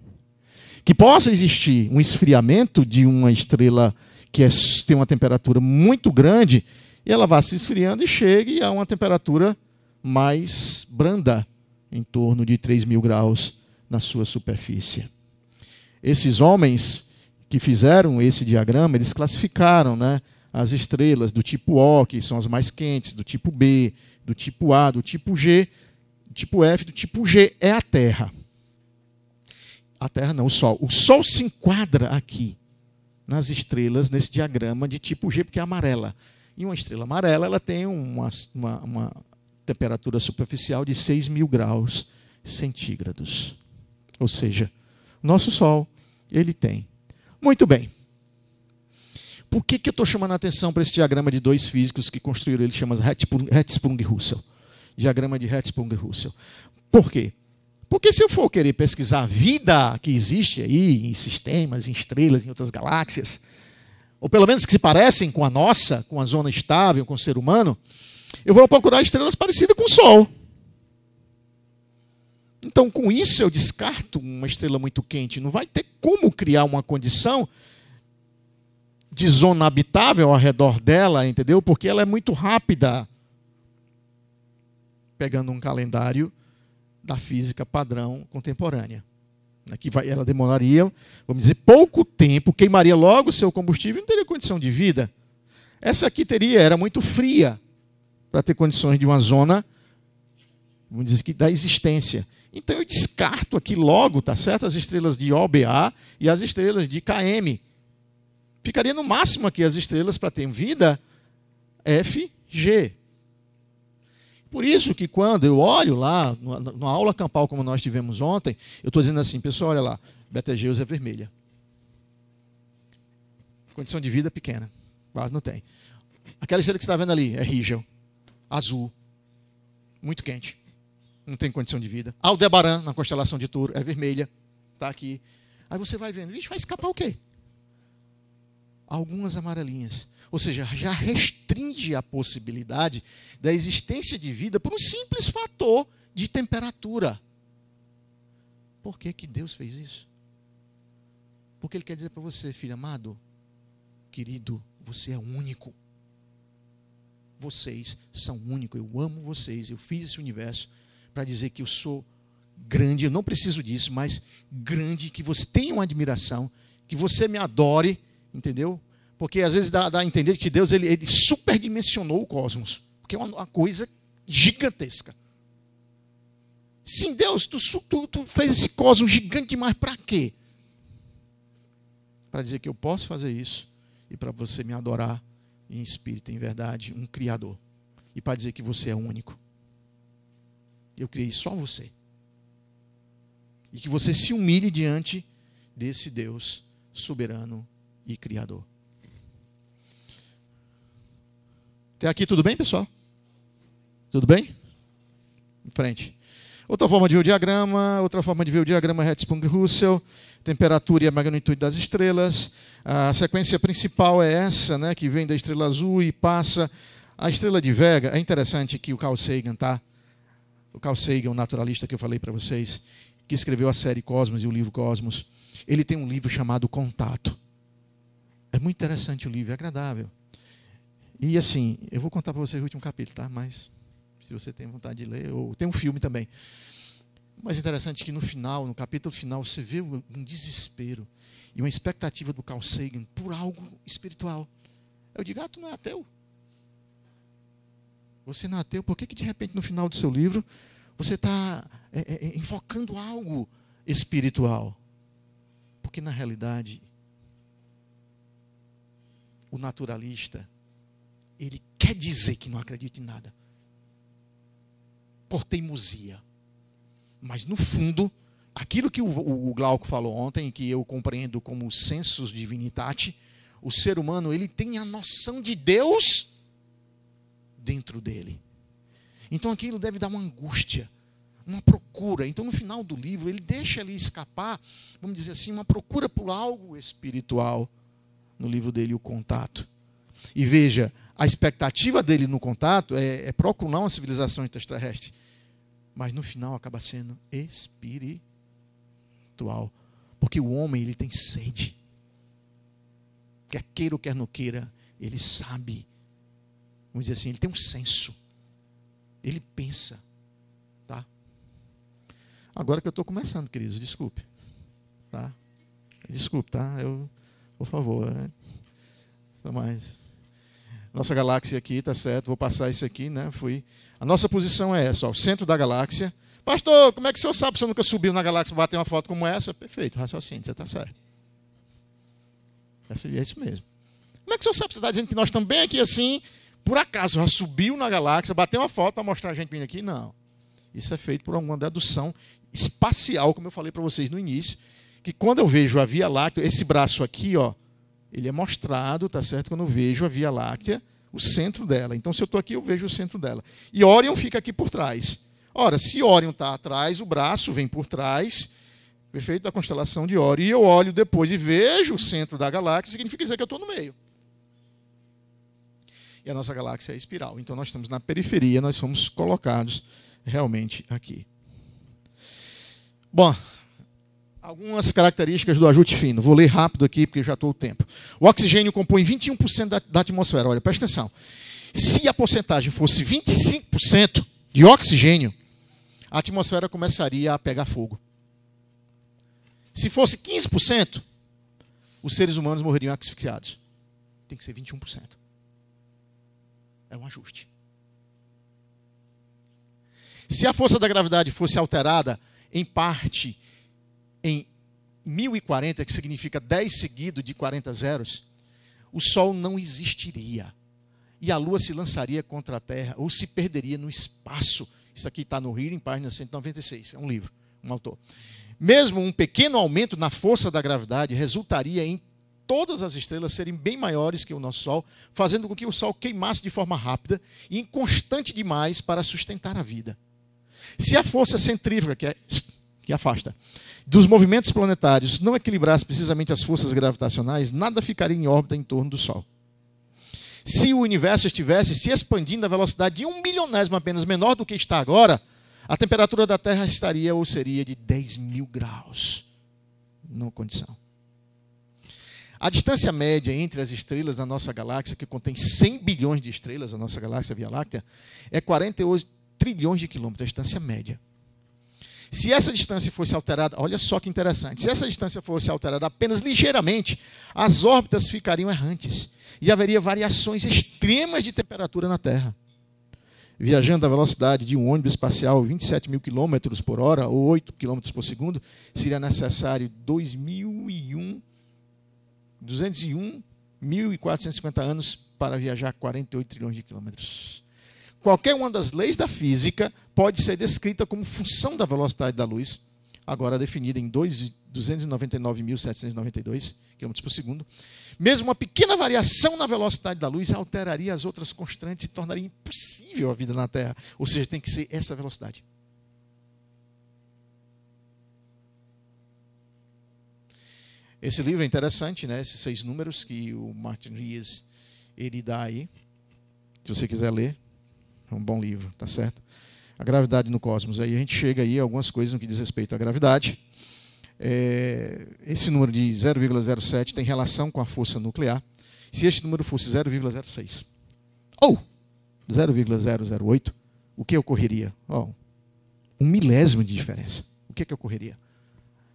Que possa existir um esfriamento de uma estrela que tem uma temperatura muito grande e ela vá se esfriando e chegue a uma temperatura mais branda, em torno de 3.000 graus na sua superfície. Esses homens que fizeram esse diagrama, eles classificaram, né, as estrelas do tipo O, que são as mais quentes, do tipo B, do tipo A, do tipo G, do tipo F, do tipo G, é a Terra. A Terra não, o Sol. O Sol se enquadra aqui, nas estrelas, nesse diagrama de tipo G, porque é amarela. E uma estrela amarela, ela tem uma temperatura superficial de 6.000 graus centígrados. Ou seja, nosso Sol, ele tem. Muito bem. Por que eu estou chamando a atenção para esse diagrama de dois físicos que construíram? Ele chama Hertzsprung-Russell. Diagrama de Hertzsprung-Russell. Por quê? Porque se eu for querer pesquisar a vida que existe aí, em sistemas, em estrelas, em outras galáxias, ou pelo menos que se parecem com a nossa, com a zona estável, com o ser humano, eu vou procurar estrelas parecidas com o Sol. Então, com isso, eu descarto uma estrela muito quente. Não vai ter como criar uma condição de zona habitável ao redor dela, entendeu? Porque ela é muito rápida. Pegando um calendário da física padrão contemporânea. Ela demoraria, vamos dizer, pouco tempo, queimaria logo o seu combustível e não teria condição de vida. Essa aqui era muito fria para ter condições de uma zona, vamos dizer, da existência. Então eu descarto aqui logo, tá certo? As estrelas de OBA e as estrelas de KM. Ficaria no máximo aqui as estrelas para ter vida FG. Por isso que quando eu olho lá, na aula campal como nós tivemos ontem, eu estou dizendo assim, pessoal, olha lá, Betelgeuse é vermelha. Condição de vida pequena, quase não tem. Aquela estrela que você está vendo ali é Rigel, azul, muito quente, não tem condição de vida. Aldebaran, na constelação de Touro, é vermelha, está aqui. Aí você vai vendo, vixe, vai escapar o quê? Algumas amarelinhas. Ou seja, já restringe a possibilidade da existência de vida por um simples fator de temperatura. Por que Deus fez isso? Porque Ele quer dizer para você, filho amado, querido, você é único. Vocês são únicos, eu amo vocês, eu fiz esse universo para dizer que eu sou grande, eu não preciso disso, mas grande, que você tenha uma admiração, que você me adore, entendeu? Porque às vezes dá a entender que Deus ele superdimensionou o cosmos. Porque é uma coisa gigantesca. Sim, Deus, tu fez esse cosmos gigante demais para quê? Para dizer que eu posso fazer isso e para você me adorar em espírito, em verdade, um Criador. E para dizer que você é único. Eu criei só você. E que você se humilhe diante desse Deus soberano e Criador. Até aqui tudo bem, pessoal? Tudo bem? Em frente. Outra forma de ver o diagrama, Hertzsprung-Russell, temperatura e a magnitude das estrelas. A sequência principal é essa, né, que vem da estrela azul e passa a estrela de Vega. É interessante que o Carl Sagan, o Carl Sagan, o naturalista que eu falei para vocês, que escreveu a série Cosmos e o livro Cosmos, ele tem um livro chamado Contato. É muito interessante o livro, é agradável. E assim, eu vou contar para vocês o último capítulo, tá? Mas se você tem vontade de ler, ou tem um filme também. Mas interessante que no final, no capítulo final, você vê um desespero e uma expectativa do Carl Sagan por algo espiritual. Eu digo, tu não é ateu? Você não é ateu? Por que de repente no final do seu livro você está enfocando algo espiritual? Porque na realidade, o naturalista, ele quer dizer que não acredita em nada. por teimosia. Mas, no fundo, aquilo que o Glauco falou ontem, que eu compreendo como sensus divinitatis, o ser humano ele tem a noção de Deus dentro dele. Então, aquilo deve dar uma angústia, uma procura. Então, no final do livro, ele deixa ali escapar, vamos dizer assim, uma procura por algo espiritual. No livro dele, O Contato. E veja, a expectativa dele no contato é procurar uma civilização extraterrestre. Mas no final acaba sendo espiritual. Porque o homem ele tem sede. Quer queira ou quer não queira, ele sabe. Vamos dizer assim, ele tem um senso. Ele pensa. Tá? Agora que eu estou começando, queridos, desculpe. Tá? Desculpe, tá? Por favor. Mais. Nossa galáxia aqui, tá certo? Vou passar isso aqui, né? A nossa posição é essa, ó, o centro da galáxia. Pastor, como é que o senhor sabe que você nunca subiu na galáxia para bater uma foto como essa? Perfeito, raciocínio, você está certo. É isso mesmo. Como é que o senhor sabe? Você está dizendo que nós também aqui assim, por acaso, já subiu na galáxia, bateu uma foto para mostrar a gente vindo aqui? Não. Isso é feito por alguma dedução espacial, como eu falei para vocês no início, que quando eu vejo a Via Láctea, esse braço aqui, ó, ele é mostrado, tá certo? Quando eu vejo a Via Láctea, o centro dela. Então, se eu estou aqui, eu vejo o centro dela. E Órion fica aqui por trás. Ora, se Órion está atrás, o braço vem por trás, perfeito, da constelação de Órion, e eu olho depois e vejo o centro da galáxia, significa dizer que eu estou no meio. E a nossa galáxia é espiral. Então, nós estamos na periferia, nós somos colocados realmente aqui. Bom, algumas características do ajuste fino. Vou ler rápido aqui, porque já estou o tempo. O oxigênio compõe 21% da atmosfera. Olha, presta atenção. Se a porcentagem fosse 25% de oxigênio, a atmosfera começaria a pegar fogo. Se fosse 15%, os seres humanos morreriam asfixiados. Tem que ser 21%. É um ajuste. Se a força da gravidade fosse alterada, em parte, em 1040, que significa 10 seguido de 40 zeros, o Sol não existiria. E a Lua se lançaria contra a Terra, ou se perderia no espaço. Isso aqui está no Hearing, página 196. É um livro, um autor. Mesmo um pequeno aumento na força da gravidade resultaria em todas as estrelas serem bem maiores que o nosso Sol, fazendo com que o Sol queimasse de forma rápida e inconstante demais para sustentar a vida. Se a força centrífuga, que afasta, dos movimentos planetários não equilibrasse precisamente as forças gravitacionais, nada ficaria em órbita em torno do Sol. Se o universo estivesse se expandindo a velocidade de 1 bilionésimo apenas menor do que está agora, a temperatura da Terra estaria ou seria de 10.000 graus. Não condição. A distância média entre as estrelas da nossa galáxia, que contém 100 bilhões de estrelas, a nossa galáxia Via Láctea, é 48 trilhões de quilômetros, a distância média. Se essa distância fosse alterada, olha só que interessante, se essa distância fosse alterada apenas ligeiramente, as órbitas ficariam errantes e haveria variações extremas de temperatura na Terra. Viajando à velocidade de um ônibus espacial 27.000 km por hora ou 8 km por segundo, seria necessário 201.450 anos para viajar 48 trilhões de quilômetros. Qualquer uma das leis da física pode ser descrita como função da velocidade da luz, agora definida em 299.792 km por segundo. Mesmo uma pequena variação na velocidade da luz alteraria as outras constantes e tornaria impossível a vida na Terra. Ou seja, tem que ser essa velocidade. Esse livro é interessante, né? Esses 6 números que o Martin Rees ele dá aí. Se você quiser ler. É um bom livro, tá certo? A gravidade no cosmos. Aí a gente chega aí a algumas coisas no que diz respeito à gravidade. Esse número de 0,07 tem relação com a força nuclear. Se este número fosse 0,06 ou 0,008, o que ocorreria? 1 milésimo de diferença. O que ocorreria?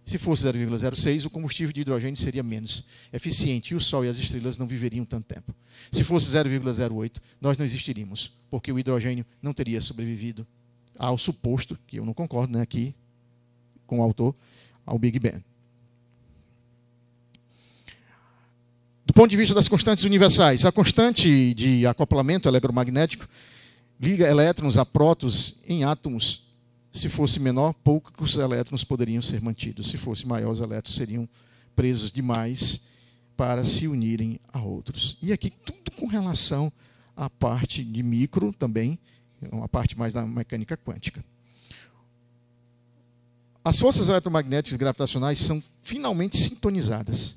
Se fosse 0,06, o combustível de hidrogênio seria menos eficiente e o Sol e as estrelas não viveriam tanto tempo. Se fosse 0,08, nós não existiríamos, porque o hidrogênio não teria sobrevivido ao suposto, que eu não concordo, né, aqui com o autor, ao Big Bang. Do ponto de vista das constantes universais, a constante de acoplamento eletromagnético liga elétrons a prótons em átomos. Se fosse menor, poucos elétrons poderiam ser mantidos. Se fosse maior, os elétrons seriam presos demais para se unirem a outros. E aqui tudo com relação à parte de micro também, uma parte mais da mecânica quântica. As forças eletromagnéticas gravitacionais são finamente sintonizadas,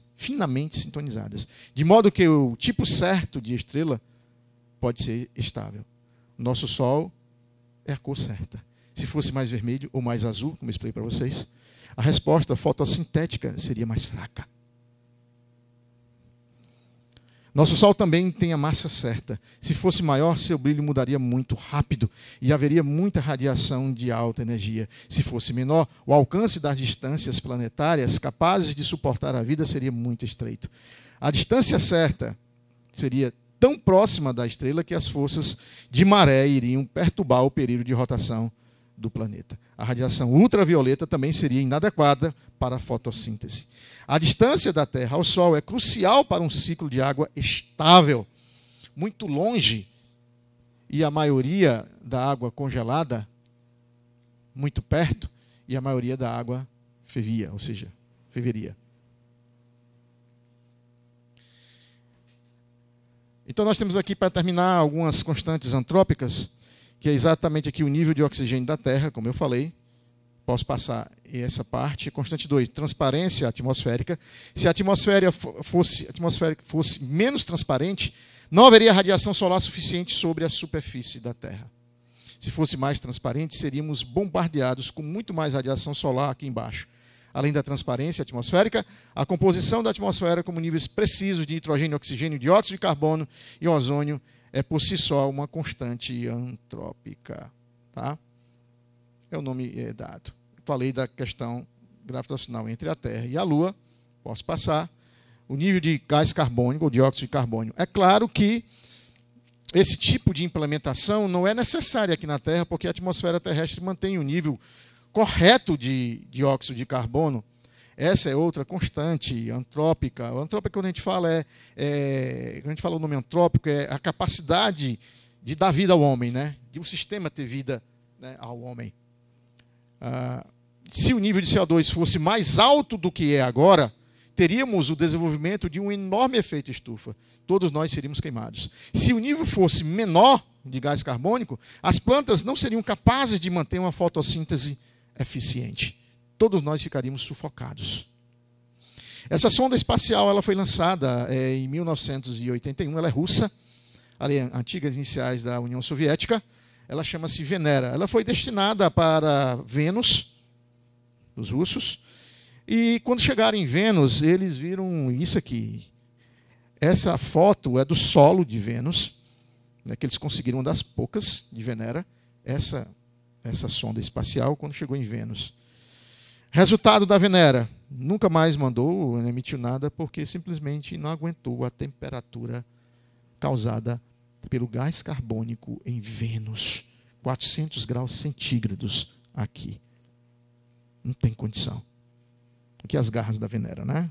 de modo que o tipo certo de estrela pode ser estável. Nosso Sol é a cor certa. Se fosse mais vermelho ou mais azul, como eu expliquei para vocês, a resposta fotossintética seria mais fraca. Nosso Sol também tem a massa certa. Se fosse maior, seu brilho mudaria muito rápido e haveria muita radiação de alta energia. Se fosse menor, o alcance das distâncias planetárias capazes de suportar a vida seria muito estreito. A distância certa seria tão próxima da estrela que as forças de maré iriam perturbar o período de rotação do planeta. A radiação ultravioleta também seria inadequada para a fotossíntese. A distância da Terra ao Sol é crucial para um ciclo de água estável. Muito longe, e a maioria da água congelada, muito perto, e a maioria da água fervia, ou seja, ferveria. Então nós temos aqui, para terminar, algumas constantes antrópicas, que é exatamente aqui o nível de oxigênio da Terra, como eu falei. Posso passar essa parte. Constante 2, transparência atmosférica. Se a atmosfera fosse menos transparente, não haveria radiação solar suficiente sobre a superfície da Terra. Se fosse mais transparente, seríamos bombardeados com muito mais radiação solar aqui embaixo. Além da transparência atmosférica, a composição da atmosfera como níveis precisos de nitrogênio, oxigênio, dióxido de carbono e ozônio é por si só uma constante antrópica. Tá? É o nome dado. Falei da questão gravitacional entre a Terra e a Lua. Posso passar. O nível de gás carbônico, ou dióxido de carbono. É claro que esse tipo de implementação não é necessária aqui na Terra, porque a atmosfera terrestre mantém o nível correto de dióxido de carbono. Essa é outra constante antrópica. O antrópico, quando a gente fala, quando a gente fala o nome antrópico, é a capacidade de dar vida ao homem, né? De um sistema ter vida, né, ao homem. Se o nível de CO2 fosse mais alto do que é agora, teríamos o desenvolvimento de um enorme efeito estufa. Todos nós seríamos queimados. Se o nível fosse menor de gás carbônico, as plantas não seriam capazes de manter uma fotossíntese eficiente. Todos nós ficaríamos sufocados. Essa sonda espacial ela foi lançada em 1981, ela é russa, ali, antigas iniciais da União Soviética. Ela chama-se Venera. Ela foi destinada para Vênus, os russos, e quando chegaram em Vênus, eles viram isso aqui. Essa foto é do solo de Vênus, né, que eles conseguiram, uma das poucas de Venera, essa sonda espacial, quando chegou em Vênus. Resultado da Venera, nunca mais mandou, não emitiu nada, porque simplesmente não aguentou a temperatura causada pelo gás carbônico em Vênus. 400 graus centígrados aqui. Não tem condição. Aqui as garras da Venera, né?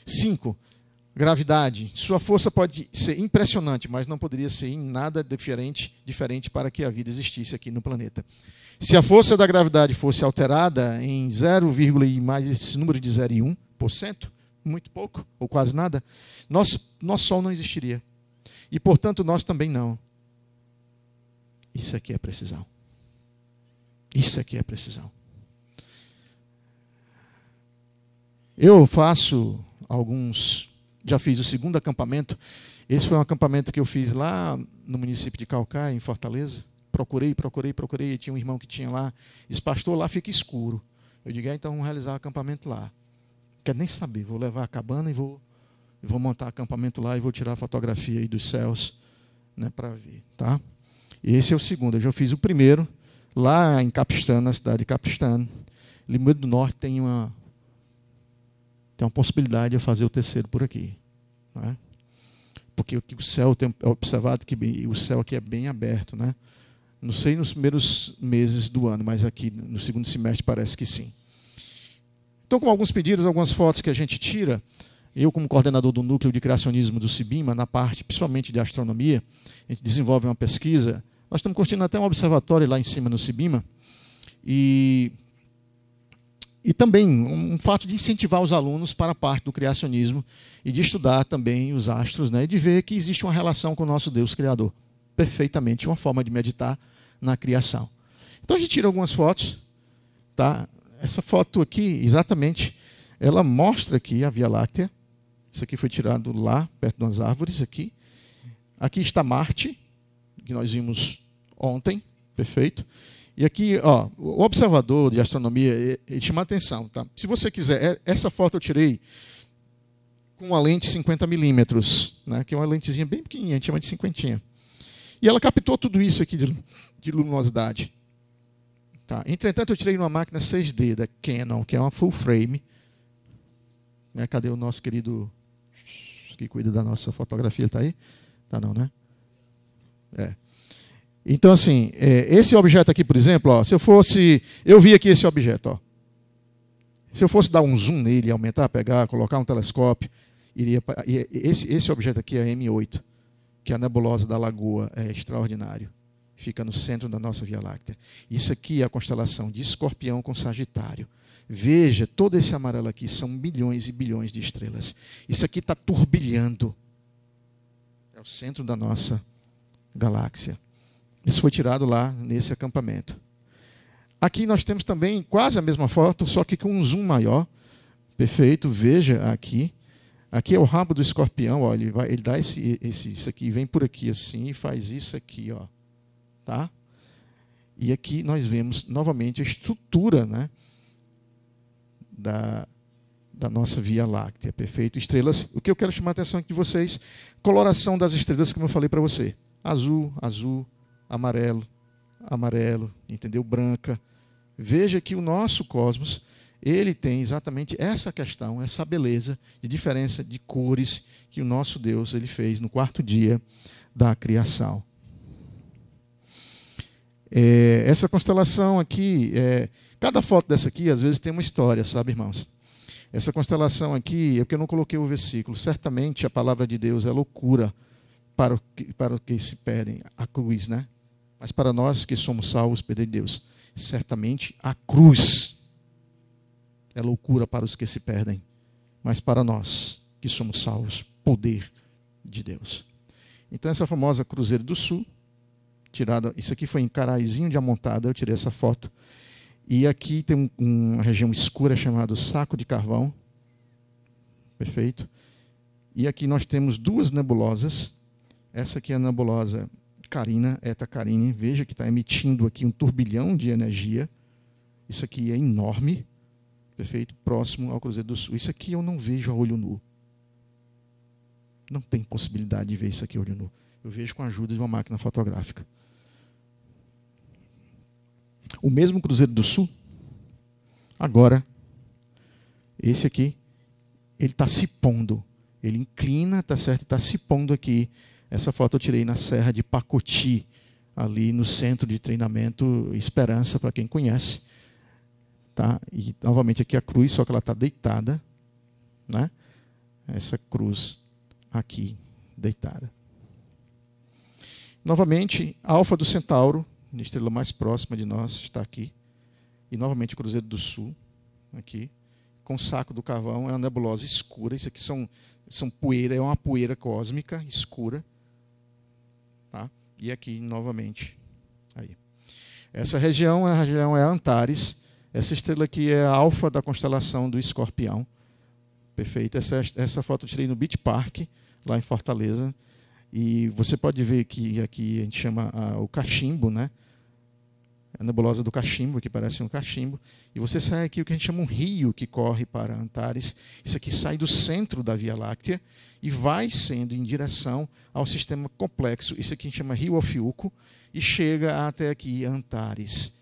5. Gravidade. Sua força pode ser impressionante, mas não poderia ser em nada diferente para que a vida existisse aqui no planeta. Se a força da gravidade fosse alterada em 0, e mais esse número de 0,1%, muito pouco, ou quase nada, nosso Sol não existiria. E, portanto, nós também não. Isso aqui é precisão. Isso aqui é precisão. Eu faço já fiz o segundo acampamento. Esse foi um acampamento que eu fiz lá no município de Caucaia, em Fortaleza. Procurei. E tinha um irmão que tinha lá. Disse, pastor, lá fica escuro. Eu digo, então vamos realizar o acampamento lá. Não quero nem saber, vou levar a cabana e vou montar acampamento lá e vou tirar a fotografia aí dos céus, né, para ver. Tá? E esse é o segundo. Eu já fiz o primeiro, lá em Capistano, na cidade de Capistano. Limoeiro do Norte tem uma possibilidade de eu fazer o terceiro por aqui. Né? Porque o céu, tem observado que o céu aqui é bem aberto. Né? Não sei nos primeiros meses do ano, mas aqui no segundo semestre parece que sim. Então, com alguns pedidos, algumas fotos que a gente tira, Eu, como coordenador do núcleo de criacionismo do CIBIMA, na parte principalmente de astronomia, a gente desenvolve uma pesquisa. Nós estamos construindo até um observatório lá em cima no CIBIMA. E também um fato de incentivar os alunos para a parte do criacionismo e de estudar também os astros, né, e de ver que existe uma relação com o nosso Deus Criador. Perfeitamente, uma forma de meditar na criação. Então a gente tira algumas fotos. Tá? Essa foto aqui, exatamente, ela mostra aqui a Via Láctea. Isso aqui foi tirado lá, perto das árvores. Aqui está Marte, que nós vimos ontem. Perfeito. E aqui, ó, o observador de astronomia, ele chama a atenção. Tá? Se você quiser, essa foto eu tirei com uma lente 50mm, né, que é uma lentezinha bem pequenininha, a gente chama de cinquentinha. E ela captou tudo isso aqui de luminosidade. Tá? Entretanto, eu tirei numa máquina 6D da Canon, que é uma full frame. Né, cadê o nosso querido que cuida da nossa fotografia? Ele está aí? Tá não, né? Então, assim, esse objeto aqui, por exemplo, ó, se eu fosse... Eu vi aqui esse objeto. Ó. Se eu fosse dar um zoom nele, aumentar, pegar, colocar um telescópio, esse objeto aqui é M8, que é a nebulosa da Lagoa, é extraordinário. Fica no centro da nossa Via Láctea. Isso aqui é a constelação de Escorpião com Sagitário. Veja, todo esse amarelo aqui são bilhões e bilhões de estrelas. Isso aqui está turbilhando. É o centro da nossa galáxia. Isso foi tirado lá nesse acampamento. Aqui nós temos também quase a mesma foto, só que com um zoom maior. Perfeito, veja aqui. Aqui é o rabo do escorpião, ó, ele dá isso aqui, vem por aqui assim e faz isso aqui. Ó, tá? E aqui nós vemos novamente a estrutura, né, da nossa Via Láctea. Perfeito? Estrelas. O que eu quero chamar a atenção aqui de vocês, coloração das estrelas, como eu falei para você. Azul, azul. Amarelo, amarelo, entendeu? Branca. Veja que o nosso cosmos, ele tem exatamente essa questão, essa beleza de diferença de cores que o nosso Deus ele fez no quarto dia da criação. Essa constelação aqui, cada foto dessa aqui, às vezes tem uma história, sabe, irmãos? Essa constelação aqui, é porque eu não coloquei o versículo, certamente a palavra de Deus é loucura para os que se perdem, a cruz, né? Mas para nós que somos salvos pelo Deus, certamente a cruz é loucura para os que se perdem, mas para nós que somos salvos, poder de Deus. Então essa famosa Cruzeiro do Sul, tirada, isso aqui foi em Caraizinho de Amontada, eu tirei essa foto. E aqui tem uma região escura chamada Saco de Carvão. Perfeito? E aqui nós temos duas nebulosas. Essa aqui é a nebulosa Carina, Eta Carini. Veja que está emitindo aqui um turbilhão de energia. Isso aqui é enorme. Perfeito? Próximo ao Cruzeiro do Sul. Isso aqui eu não vejo a olho nu. Não tem possibilidade de ver isso aqui a olho nu. Eu vejo com a ajuda de uma máquina fotográfica. O mesmo Cruzeiro do Sul, agora, esse aqui, ele está se pondo. Ele inclina, tá certo? Está se pondo aqui. Essa foto eu tirei na Serra de Pacoti, ali no centro de treinamento Esperança, para quem conhece. Tá? E novamente aqui a cruz, só que ela está deitada. Né? Essa cruz aqui, deitada. Novamente, a Alfa do Centauro, a estrela mais próxima de nós, está aqui. E novamente o Cruzeiro do Sul, aqui. Com o Saco do Carvão, é uma nebulosa escura. Isso aqui são poeira, é uma poeira cósmica escura. Tá? E aqui, novamente. Aí. Essa região é Antares. Essa estrela aqui é a Alfa da constelação do Escorpião. Perfeito. Essa foto eu tirei no Beach Park, lá em Fortaleza. E você pode ver que aqui a gente chama o cachimbo, né? A nebulosa do cachimbo, que parece um cachimbo. E você sai aqui o que a gente chama um rio que corre para Antares. Isso aqui sai do centro da Via Láctea e vai sendo em direção ao sistema complexo. Isso aqui a gente chama Rio Ofiuco e chega até aqui, Antares.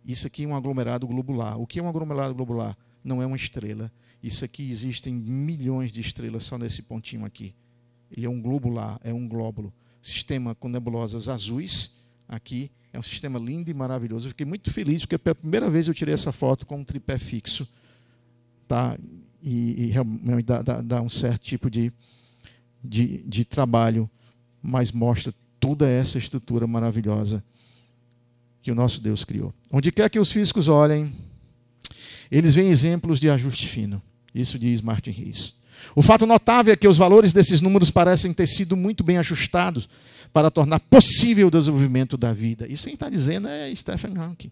Isso aqui é um aglomerado globular. O que é um aglomerado globular? Não é uma estrela. Isso aqui existem milhões de estrelas só nesse pontinho aqui. Ele é um globular, é um glóbulo. Sistema com nebulosas azuis. Aqui é um sistema lindo e maravilhoso. Eu fiquei muito feliz porque pela primeira vez eu tirei essa foto com um tripé fixo. Tá? e realmente dá um certo tipo de trabalho, mas mostra toda essa estrutura maravilhosa que o nosso Deus criou. Onde quer que os físicos olhem, eles veem exemplos de ajuste fino. Isso diz Martin Rees. O fato notável é que os valores desses números parecem ter sido muito bem ajustados para tornar possível o desenvolvimento da vida. Isso quem está dizendo é Stephen Hawking.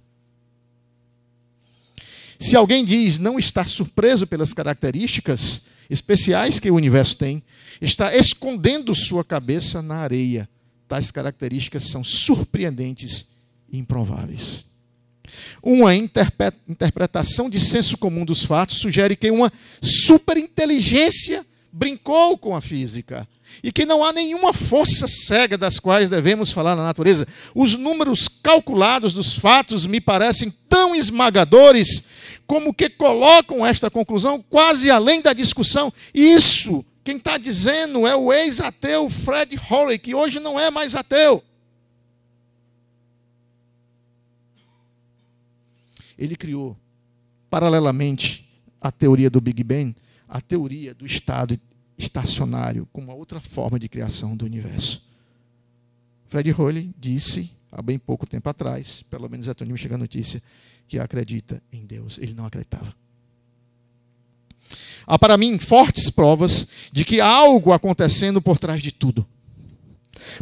Se alguém diz não estar surpreso pelas características especiais que o universo tem, está escondendo sua cabeça na areia. Tais características são surpreendentes e improváveis. Uma interpretação de senso comum dos fatos sugere que uma superinteligência brincou com a física e que não há nenhuma força cega das quais devemos falar na natureza. Os números calculados dos fatos me parecem tão esmagadores como que colocam esta conclusão quase além da discussão. Isso, quem está dizendo é o ex-ateu Fred Hoyle, que hoje não é mais ateu. Ele criou, paralelamente à teoria do Big Bang, a teoria do estado estacionário, com uma outra forma de criação do universo. Fred Hoyle disse, há bem pouco tempo atrás, pelo menos até onde me chega a notícia, que acredita em Deus. Ele não acreditava. Há para mim fortes provas de que há algo acontecendo por trás de tudo.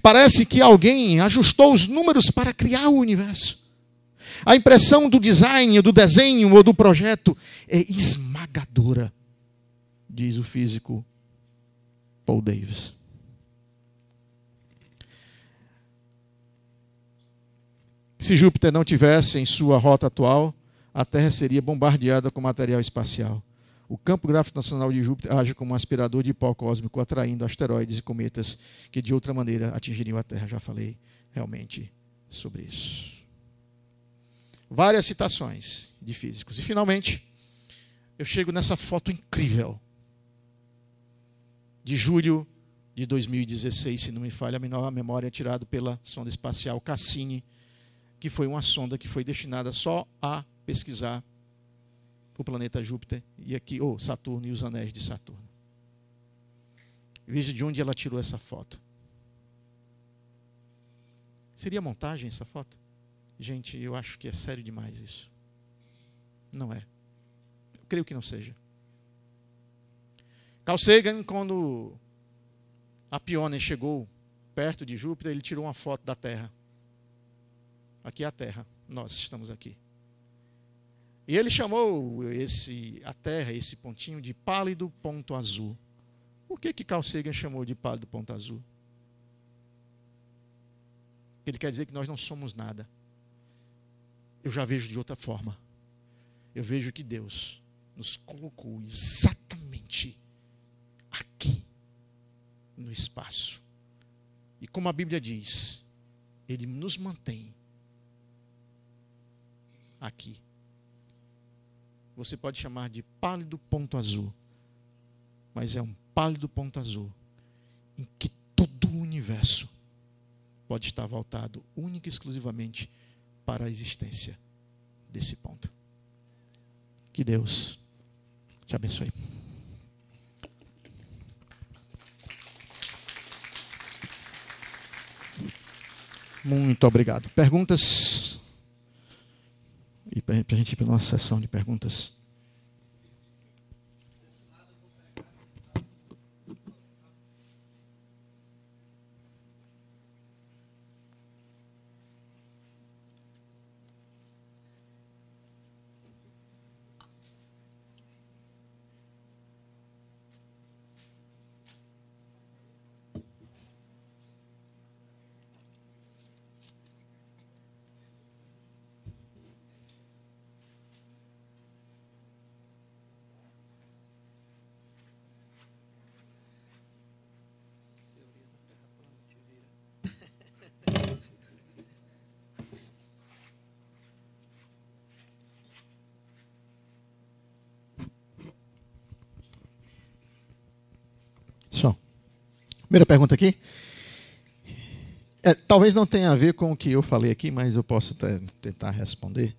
Parece que alguém ajustou os números para criar o universo. A impressão do design, do desenho ou do projeto é esmagadora, diz o físico Paul Davies. Se Júpiter não tivesse em sua rota atual, a Terra seria bombardeada com material espacial. O campo gravitacional de Júpiter age como um aspirador de pó cósmico, atraindo asteroides e cometas que de outra maneira atingiriam a Terra. Já falei realmente sobre isso. Várias citações de físicos. E, finalmente, eu chego nessa foto incrível de julho de 2016, se não me falha a memória, tirado pela sonda espacial Cassini, que foi uma sonda que foi destinada só a pesquisar o planeta Júpiter e aqui, Saturno e os anéis de Saturno. Veja de onde ela tirou essa foto. Seria montagem essa foto? Gente, eu acho que é sério demais isso. Não é. Eu creio que não seja. Carl Sagan, quando a Pioneer chegou perto de Júpiter, ele tirou uma foto da Terra. Aqui é a Terra, nós estamos aqui. E ele chamou a Terra, esse pontinho, de pálido ponto azul. Por que Carl Sagan chamou de pálido ponto azul? Ele quer dizer que nós não somos nada. Eu já vejo de outra forma. Eu vejo que Deus nos colocou exatamente aqui, no espaço. E como a Bíblia diz, Ele nos mantém aqui. Você pode chamar de pálido ponto azul, mas é um pálido ponto azul em que todo o universo pode estar voltado única e exclusivamente para a existência desse ponto. Que Deus te abençoe. Muito obrigado. Perguntas? E para a gente ir para a nossa sessão de perguntas. Só. Primeira pergunta aqui. Talvez não tenha a ver com o que eu falei aqui, mas eu posso tentar responder.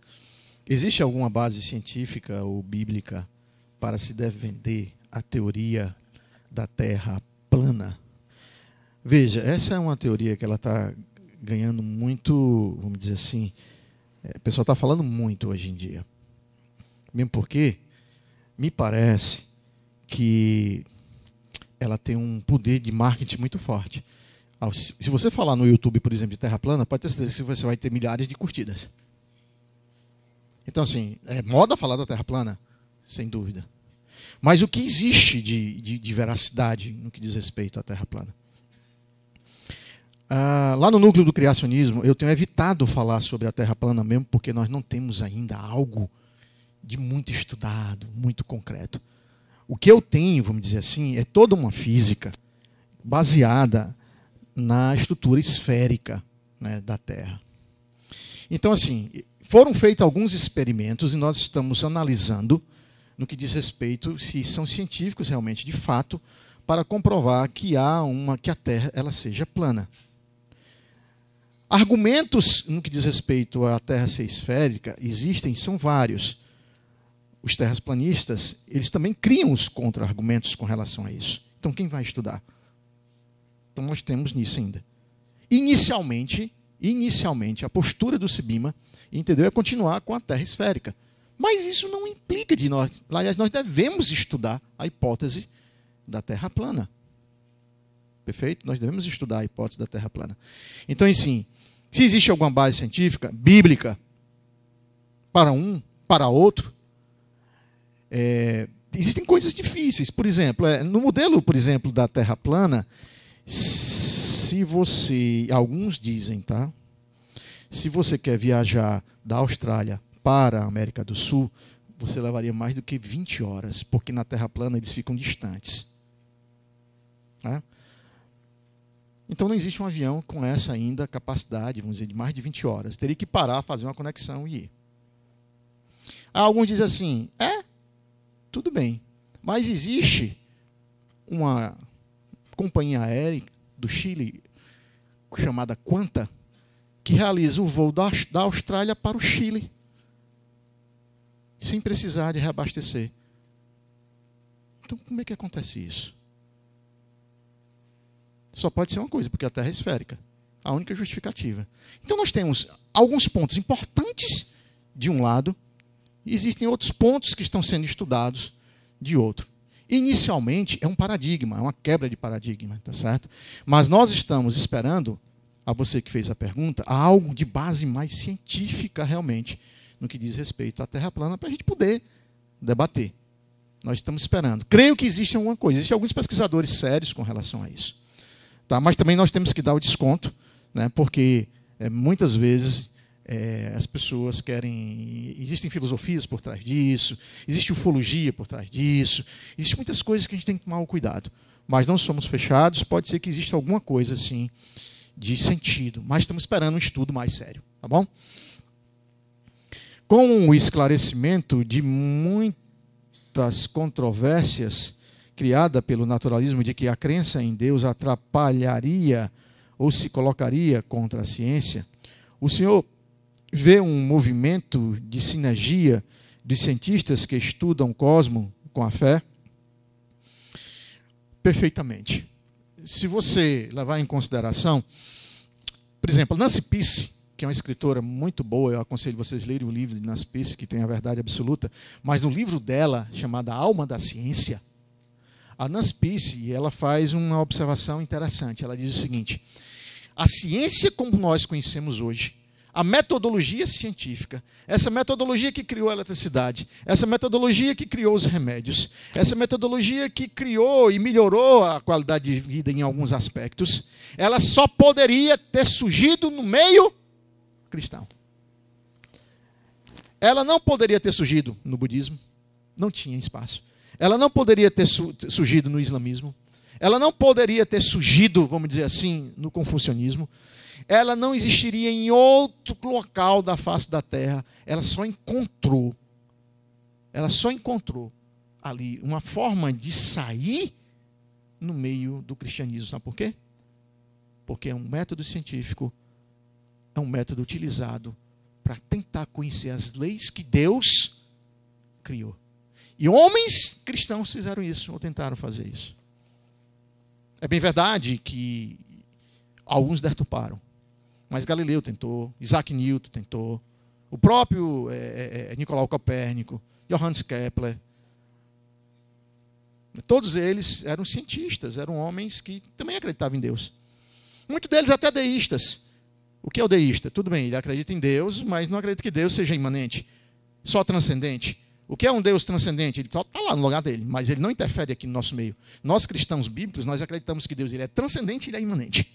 Existe alguma base científica ou bíblica para se defender a teoria da Terra plana. Veja, essa é uma teoria que ela está ganhando muito, vamos dizer assim, o pessoal está falando muito hoje em dia. Mesmo porque me parece que ela tem um poder de marketing muito forte. Se você falar no YouTube, por exemplo, de Terra plana, pode ter certeza que você vai ter milhares de curtidas. Então, assim, é moda falar da Terra plana, sem dúvida. Mas o que existe de veracidade no que diz respeito à Terra plana? Lá no núcleo do criacionismo, eu tenho evitado falar sobre a Terra plana mesmo, porque nós não temos ainda algo de muito estudado, muito concreto. O que eu tenho, vamos dizer assim, é toda uma física baseada na estrutura esférica, né, da Terra. Então, assim, foram feitos alguns experimentos e nós estamos analisando no que diz respeito se são científicos realmente de fato para comprovar que a Terra ela seja plana. Argumentos no que diz respeito à Terra ser esférica existem, são vários. Os terraplanistas, eles também criam os contra-argumentos com relação a isso. Então, quem vai estudar? Então, nós temos nisso ainda. Inicialmente, a postura do Sibima, entendeu, é continuar com a Terra esférica. Mas isso não implica de nós. Aliás, nós devemos estudar a hipótese da Terra plana. Perfeito? Nós devemos estudar a hipótese da Terra plana. Então, assim, se existe alguma base científica, bíblica, para um, para outro, existem coisas difíceis. Por exemplo, no modelo, por exemplo, da Terra plana, se você, alguns dizem, tá? Se você quer viajar da Austrália para a América do Sul, você levaria mais do que 20 horas, porque na Terra plana eles ficam distantes. Tá? Então não existe um avião com essa ainda capacidade, vamos dizer, de mais de 20 horas. Teria que parar, fazer uma conexão e ir. Alguns dizem assim, tudo bem, mas existe uma companhia aérea do Chile, chamada Quanta, que realiza o voo da Austrália para o Chile, sem precisar de reabastecer. Então, como é que acontece isso? Só pode ser uma coisa, porque a Terra é esférica. A única justificativa. Então, nós temos alguns pontos importantes de um lado, e existem outros pontos que estão sendo estudados de outro. Inicialmente, é um paradigma, é uma quebra de paradigma, tá certo? Mas nós estamos esperando, a você que fez a pergunta, algo de base mais científica realmente, no que diz respeito à Terra plana, para a gente poder debater. Nós estamos esperando. Creio que existe alguma coisa. Existem alguns pesquisadores sérios com relação a isso. Tá? Mas também nós temos que dar o desconto, né? Porque muitas vezes as pessoas querem... Existem filosofias por trás disso, existe ufologia por trás disso, existem muitas coisas que a gente tem que tomar o cuidado. Mas não somos fechados, pode ser que exista alguma coisa assim de sentido, mas estamos esperando um estudo mais sério, tá bom? Com o esclarecimento de muitas controvérsias criadas pelo naturalismo de que a crença em Deus atrapalharia ou se colocaria contra a ciência, o senhor vê um movimento de sinergia dos cientistas que estudam o cosmos com a fé? Perfeitamente. Se você levar em consideração, por exemplo, Nancy Pearce, que é uma escritora muito boa, eu aconselho vocês lerem o livro de Nancy Pearce, que tem a verdade absoluta, mas no livro dela, chamado A Alma da Ciência, a Nancy Pearce, ela faz uma observação interessante. Ela diz o seguinte: a ciência como nós conhecemos hoje, a metodologia científica, essa metodologia que criou a eletricidade, essa metodologia que criou os remédios, essa metodologia que criou e melhorou a qualidade de vida em alguns aspectos, ela só poderia ter surgido no meio cristão. Ela não poderia ter surgido no budismo, não tinha espaço. Ela não poderia ter surgido no islamismo. Ela não poderia ter surgido, vamos dizer assim, no confucionismo. Ela não existiria em outro local da face da terra. Ela só encontrou ali uma forma de sair no meio do cristianismo. Sabe por quê? Porque é um método científico, é um método utilizado para tentar conhecer as leis que Deus criou. E homens cristãos fizeram isso, ou tentaram fazer isso. É bem verdade que alguns deturparam. Mas Galileu tentou, Isaac Newton tentou, o próprio Nicolau Copérnico, Johannes Kepler. Todos eles eram cientistas, eram homens que também acreditavam em Deus. Muitos deles até deístas. O que é o deísta? Tudo bem, ele acredita em Deus, mas não acredita que Deus seja imanente, só transcendente. O que é um Deus transcendente? Ele só está lá no lugar dele, mas ele não interfere aqui no nosso meio. Nós cristãos bíblicos, nós acreditamos que Deus ele é transcendente e ele é imanente.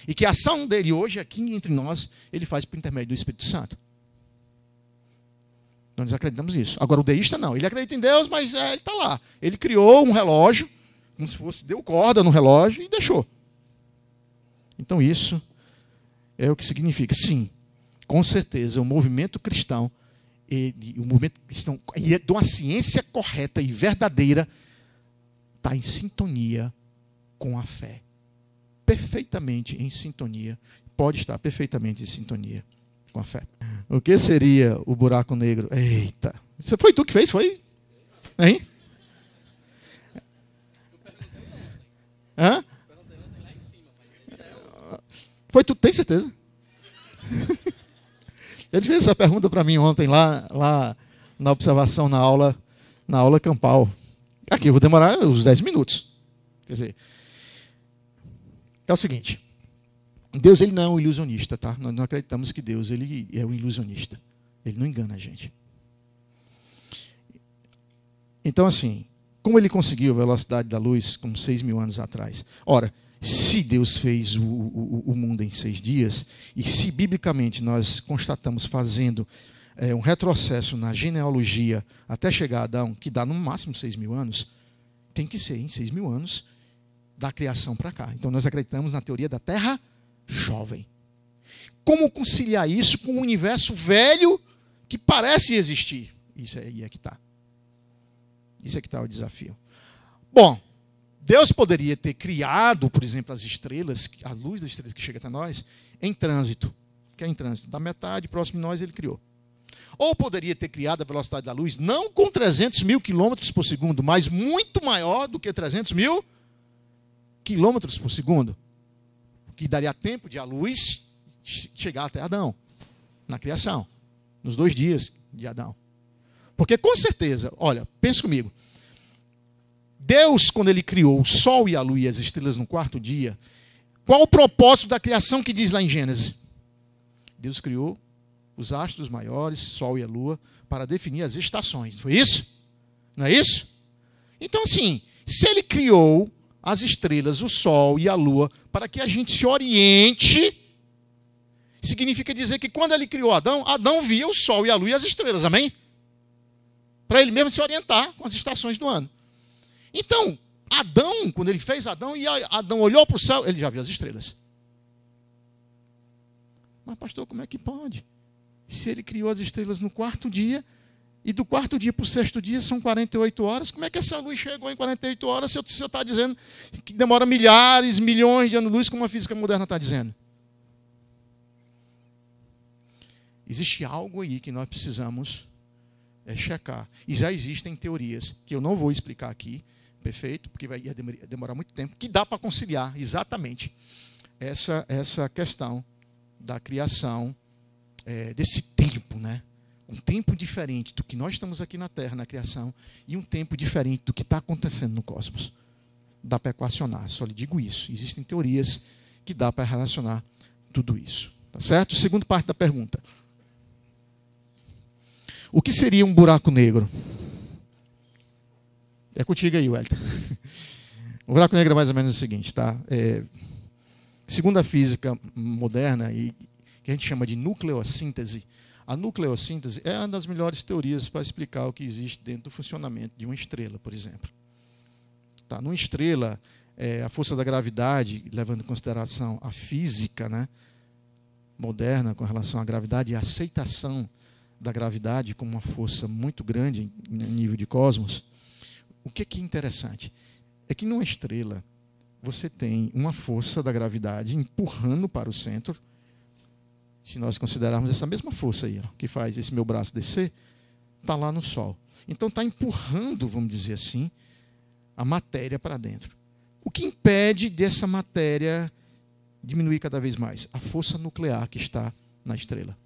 E que a ação dele hoje, aqui entre nós, ele faz por intermédio do Espírito Santo. Nós acreditamos nisso. Agora, o deísta não. Ele acredita em Deus, mas ele está lá. Ele criou um relógio, como se fosse, deu corda no relógio e deixou. Então, isso é o que significa. Sim, com certeza, o movimento cristão, de uma ciência correta e verdadeira, está em sintonia com a fé. Perfeitamente em sintonia. Pode estar perfeitamente em sintonia com a fé. O que seria o buraco negro? Eita. Isso foi tu que fez? Foi? Hein? Hã? Foi tu? Tem certeza? Ele fez essa pergunta para mim ontem lá na observação na aula campal. Aqui eu vou demorar uns 10 minutos. Quer dizer, é o seguinte. Deus ele não é um ilusionista, tá? Nós não acreditamos que Deus ele é um ilusionista. Ele não engana a gente. Então, assim, como ele conseguiu a velocidade da luz como 6.000 anos atrás? Ora, se Deus fez o mundo em 6 dias, e se biblicamente nós constatamos fazendo um retrocesso na genealogia até chegar a Adão, que dá no máximo 6.000 anos, tem que ser em 6.000 anos da criação para cá. Então nós acreditamos na teoria da Terra jovem. Como conciliar isso com um universo velho que parece existir? Isso aí é que está. Isso é que está o desafio. Bom, Deus poderia ter criado, por exemplo, as estrelas, a luz das estrelas que chega até nós, em trânsito. Que é em trânsito. Da metade, próximo de nós, ele criou. Ou poderia ter criado a velocidade da luz, não com 300.000 quilômetros por segundo, mas muito maior do que 300.000 quilômetros por segundo. Que daria tempo de a luz chegar até Adão, na criação, nos 2 dias de Adão. Porque com certeza, olha, pensa comigo, Deus, quando ele criou o sol e a lua e as estrelas no 4º dia, qual o propósito da criação que diz lá em Gênesis? Deus criou os astros maiores, sol e a lua, para definir as estações. Foi isso? Não é isso? Então, assim, se ele criou as estrelas, o sol e a lua, para que a gente se oriente, significa dizer que quando ele criou Adão, Adão via o sol e a lua e as estrelas, amém? Para ele mesmo se orientar com as estações do ano. Então, Adão, quando ele fez Adão, e Adão olhou para o céu, ele já viu as estrelas. Mas pastor, como é que pode? Se ele criou as estrelas no 4º dia, e do 4º dia para o 6º dia são 48 horas, como é que essa luz chegou em 48 horas se você está dizendo que demora milhares, milhões de anos-luz, como a física moderna está dizendo? Existe algo aí que nós precisamos checar. E já existem teorias, que eu não vou explicar aqui, perfeito, porque vai demorar muito tempo, que dá para conciliar exatamente essa questão da criação desse tempo, né? Um tempo diferente do que nós estamos aqui na Terra, na criação, e um tempo diferente do que está acontecendo no cosmos. Dá para equacionar, só lhe digo isso. Existem teorias que dá para relacionar tudo isso. Tá certo? Segunda parte da pergunta. O que seria um buraco negro? É contigo aí, Wellington. O buraco negro é mais ou menos o seguinte, tá? Segundo a física moderna, e que a gente chama de nucleossíntese, a nucleossíntese é uma das melhores teorias para explicar o que existe dentro do funcionamento de uma estrela, por exemplo. Tá? Numa estrela, a força da gravidade, levando em consideração a física, né, moderna com relação à gravidade e a aceitação da gravidade como uma força muito grande em nível de cosmos, o que é interessante? É que numa estrela você tem uma força da gravidade empurrando para o centro. Se nós considerarmos essa mesma força aí, ó, que faz esse meu braço descer, está lá no Sol. Então está empurrando, vamos dizer assim, a matéria para dentro. O que impede dessa matéria diminuir cada vez mais? A força nuclear que está na estrela.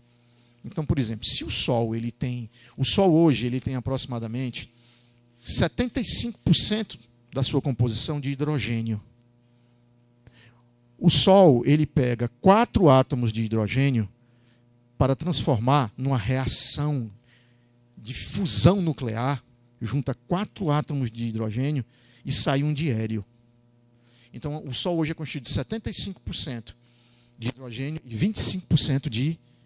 Então, por exemplo, se o Sol hoje ele tem aproximadamente 75% da sua composição de hidrogênio. O Sol ele pega 4 átomos de hidrogênio para transformar numa reação de fusão nuclear, junta 4 átomos de hidrogênio e sai um diério. Então, o Sol hoje é constituído de 75% de hidrogênio e 25%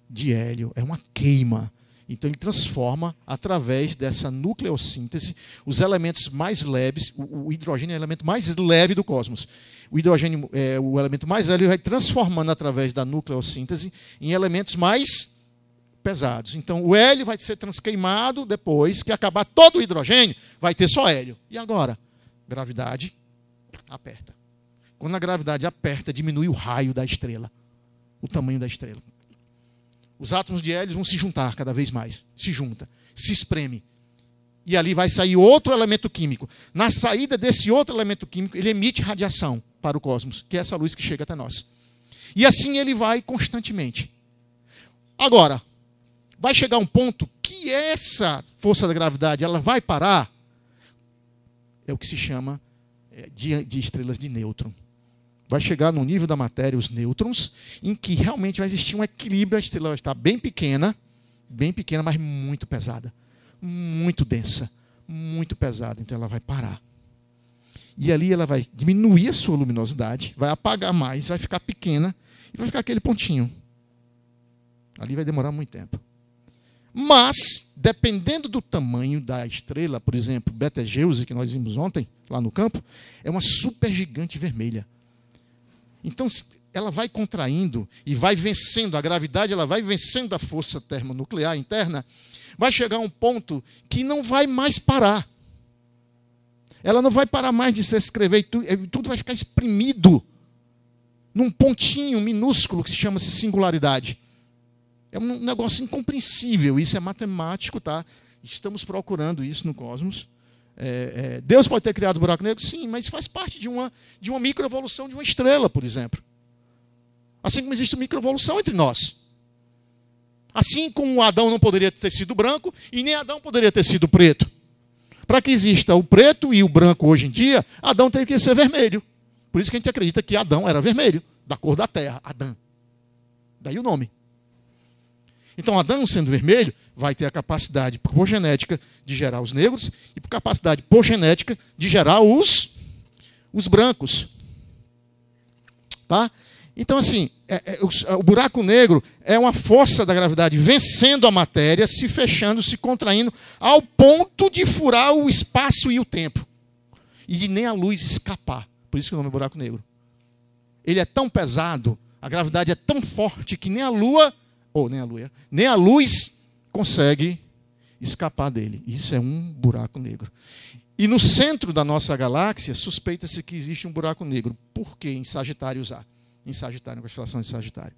de hélio. É uma queima. Então, ele transforma, através dessa nucleossíntese, os elementos mais leves. O hidrogênio é o elemento mais leve do cosmos. O hidrogênio é o elemento mais leve, vai transformando, através da nucleossíntese, em elementos mais pesados. Então, o hélio vai ser transqueimado depois que acabar todo o hidrogênio, vai ter só hélio. E agora? Gravidade aperta. Quando a gravidade aperta, diminui o raio da estrela, o tamanho da estrela. Os átomos de hélio vão se juntar cada vez mais. Se junta, se espreme. E ali vai sair outro elemento químico. Na saída desse outro elemento químico, ele emite radiação para o cosmos, que é essa luz que chega até nós. E assim ele vai constantemente. Agora, vai chegar um ponto que essa força da gravidade ela vai parar. É o que se chama de estrelas de nêutron. Vai chegar no nível da matéria, os nêutrons, em que realmente vai existir um equilíbrio, a estrela vai estar bem pequena, mas muito pesada, muito densa, muito pesada. Então ela vai parar. E ali ela vai diminuir a sua luminosidade, vai apagar mais, vai ficar pequena e vai ficar aquele pontinho. Ali vai demorar muito tempo. Mas, dependendo do tamanho da estrela, por exemplo, Betelgeuse, que nós vimos ontem, lá no campo, é uma supergigante vermelha. Então, ela vai contraindo e vai vencendo a gravidade, ela vai vencendo a força termonuclear interna, vai chegar a um ponto que não vai mais parar. Ela não vai parar mais de se escrever, e tudo vai ficar exprimido num pontinho minúsculo que se chama-se singularidade. É um negócio incompreensível, isso é matemático, tá? Estamos procurando isso no cosmos. Deus pode ter criado o buraco negro? Sim, mas faz parte de uma microevolução de uma estrela, por exemplo. Assim como existe uma microevolução entre nós. Assim como Adão não poderia ter sido branco, e nem Adão poderia ter sido preto. Para que exista o preto e o branco hoje em dia, Adão tem que ser vermelho. Por isso que a gente acredita que Adão era vermelho, da cor da terra, Adão. Daí o nome. Então, Adão, sendo vermelho, vai ter a capacidade, por genética, de gerar os negros e por capacidade, por genética, de gerar os brancos. Tá? Então, assim, o buraco negro é uma força da gravidade vencendo a matéria, se fechando, se contraindo, ao ponto de furar o espaço e o tempo. E de nem a luz escapar. Por isso que o nome é buraco negro. Ele é tão pesado, a gravidade é tão forte que nem a Lua... nem a luz consegue escapar dele. Isso é um buraco negro. E no centro da nossa galáxia, suspeita-se que existe um buraco negro. Por quê? Em Sagitário usar. Em Sagitário, na constelação de Sagitário.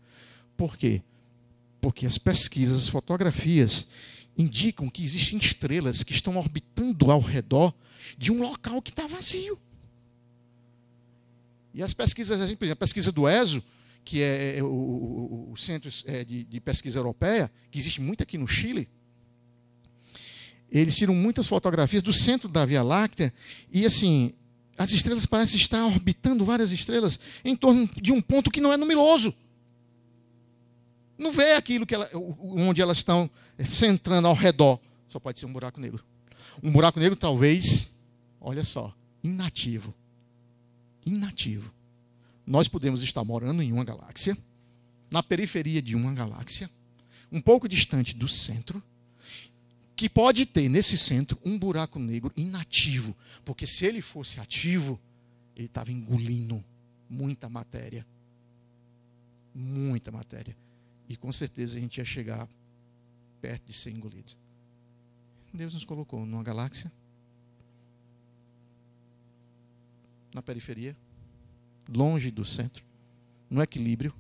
Por quê? Porque as pesquisas, as fotografias, indicam que existem estrelas que estão orbitando ao redor de um local que está vazio. E as pesquisas, por exemplo, a pesquisa do ESO, que é o Centro de Pesquisa Europeia, que existe muito aqui no Chile, eles tiram muitas fotografias do centro da Via Láctea e, assim, as estrelas parecem estar orbitando várias estrelas em torno de um ponto que não é luminoso. Não vê aquilo onde elas estão centrando ao redor. Só pode ser um buraco negro. Um buraco negro, talvez, olha só, inativo. Inativo. Nós podemos estar morando em uma galáxia, na periferia de uma galáxia, um pouco distante do centro, que pode ter nesse centro um buraco negro inativo, porque se ele fosse ativo, ele estava engolindo muita matéria. Muita matéria. E com certeza a gente ia chegar perto de ser engolido. Deus nos colocou numa galáxia, na periferia, longe do centro, no equilíbrio.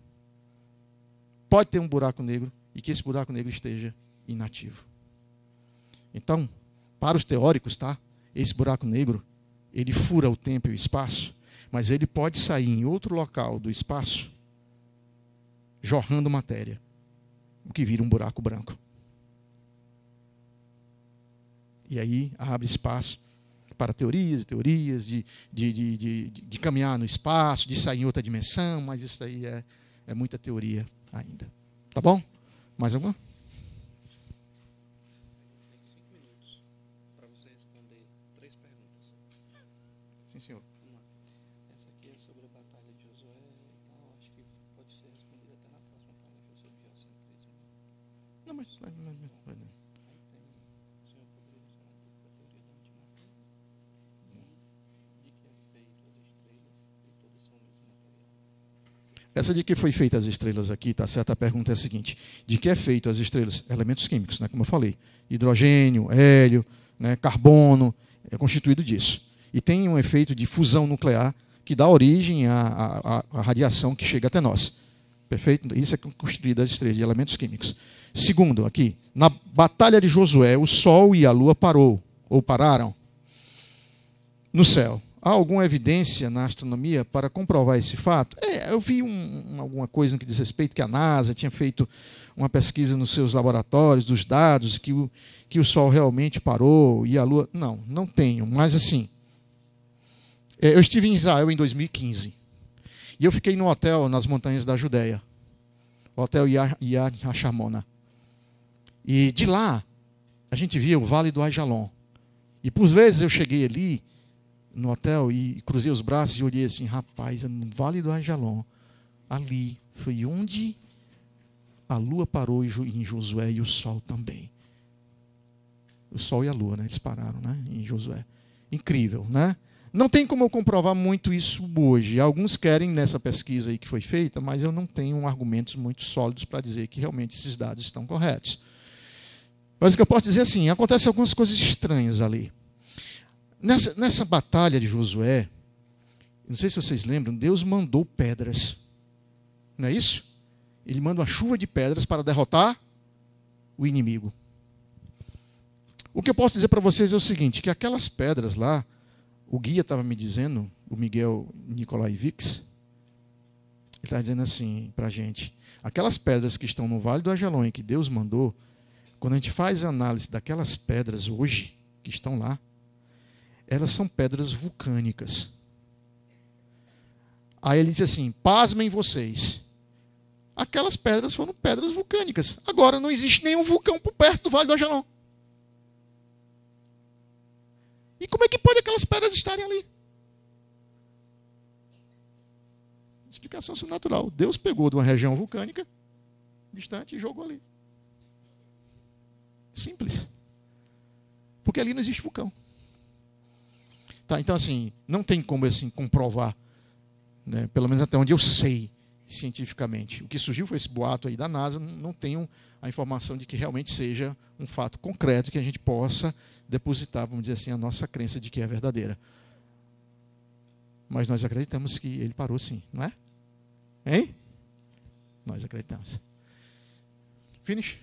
Pode ter um buraco negro e que esse buraco negro esteja inativo. Então, para os teóricos, tá? Esse buraco negro, ele fura o tempo e o espaço, mas ele pode sair em outro local do espaço, jorrando matéria, o que vira um buraco branco. E aí abre espaço para teorias e teorias de caminhar no espaço, de sair em outra dimensão, mas isso aí é muita teoria ainda. Tá bom? Mais alguma? Tem 5 minutos para você responder 3 perguntas. Sim, senhor. Vamos lá. Essa aqui é sobre a Batalha de Josué e tal. Acho que pode ser respondida até na próxima palestra sobre geocentrismo. Não, mas... Aí tem, o senhor poderia falar um pouco da teoria da antimatéria e de que é feito as estrelas e todas são o mesmo material. Essa de que foi feita as estrelas aqui, tá certo? A pergunta é a seguinte: de que é feito as estrelas? Elementos químicos, né? Como eu falei. Hidrogênio, hélio, né? Carbono, é constituído disso. E tem um efeito de fusão nuclear que dá origem à radiação que chega até nós. Perfeito? Isso é constituído das estrelas, de elementos químicos. Segundo, aqui, na Batalha de Josué, o Sol e a Lua parou, ou pararam, no céu. Há alguma evidência na astronomia para comprovar esse fato? Eu vi alguma coisa no que diz respeito que a NASA tinha feito uma pesquisa nos seus laboratórios, dos dados, que o Sol realmente parou e a Lua... Não tenho, mas assim... Eu estive em Israel em 2015 e eu fiquei num hotel nas montanhas da Judéia, o Hotel Yad HaShamona. E de lá, a gente via o Vale do Aijalon. E por vezes eu cheguei ali no hotel e cruzei os braços e olhei assim, rapaz, no Vale do Aijalon, ali foi onde a lua parou em Josué e o sol também. O sol e a lua, né? Eles pararam, né? Em Josué. Incrível, né? Não tem como eu comprovar muito isso hoje. Alguns querem nessa pesquisa aí que foi feita, mas eu não tenho argumentos muito sólidos para dizer que realmente esses dados estão corretos. Mas o que eu posso dizer é assim, acontecem algumas coisas estranhas ali. Nessa batalha de Josué, não sei se vocês lembram, Deus mandou pedras. Não é isso? Ele manda uma chuva de pedras para derrotar o inimigo. O que eu posso dizer para vocês é o seguinte, que aquelas pedras lá, o guia estava me dizendo, o Miguel Nikolaevich, ele está dizendo assim para a gente, aquelas pedras que estão no Vale do Aijalon e que Deus mandou, quando a gente faz a análise daquelas pedras hoje, que estão lá, elas são pedras vulcânicas. Aí ele diz assim, pasmem vocês, aquelas pedras foram pedras vulcânicas. Agora não existe nenhum vulcão por perto do Vale do Aijalon. E como é que pode aquelas pedras estarem ali? Explicação sobrenatural. Deus pegou de uma região vulcânica distante e jogou ali. Simples. Porque ali não existe vulcão. Tá, então, assim, não tem como assim, comprovar, né, pelo menos até onde eu sei cientificamente. O que surgiu foi esse boato aí da NASA, não tenho a informação de que realmente seja um fato concreto que a gente possa depositar, vamos dizer assim, a nossa crença de que é verdadeira. Mas nós acreditamos que ele parou sim, não é? Hein? Nós acreditamos. Finish.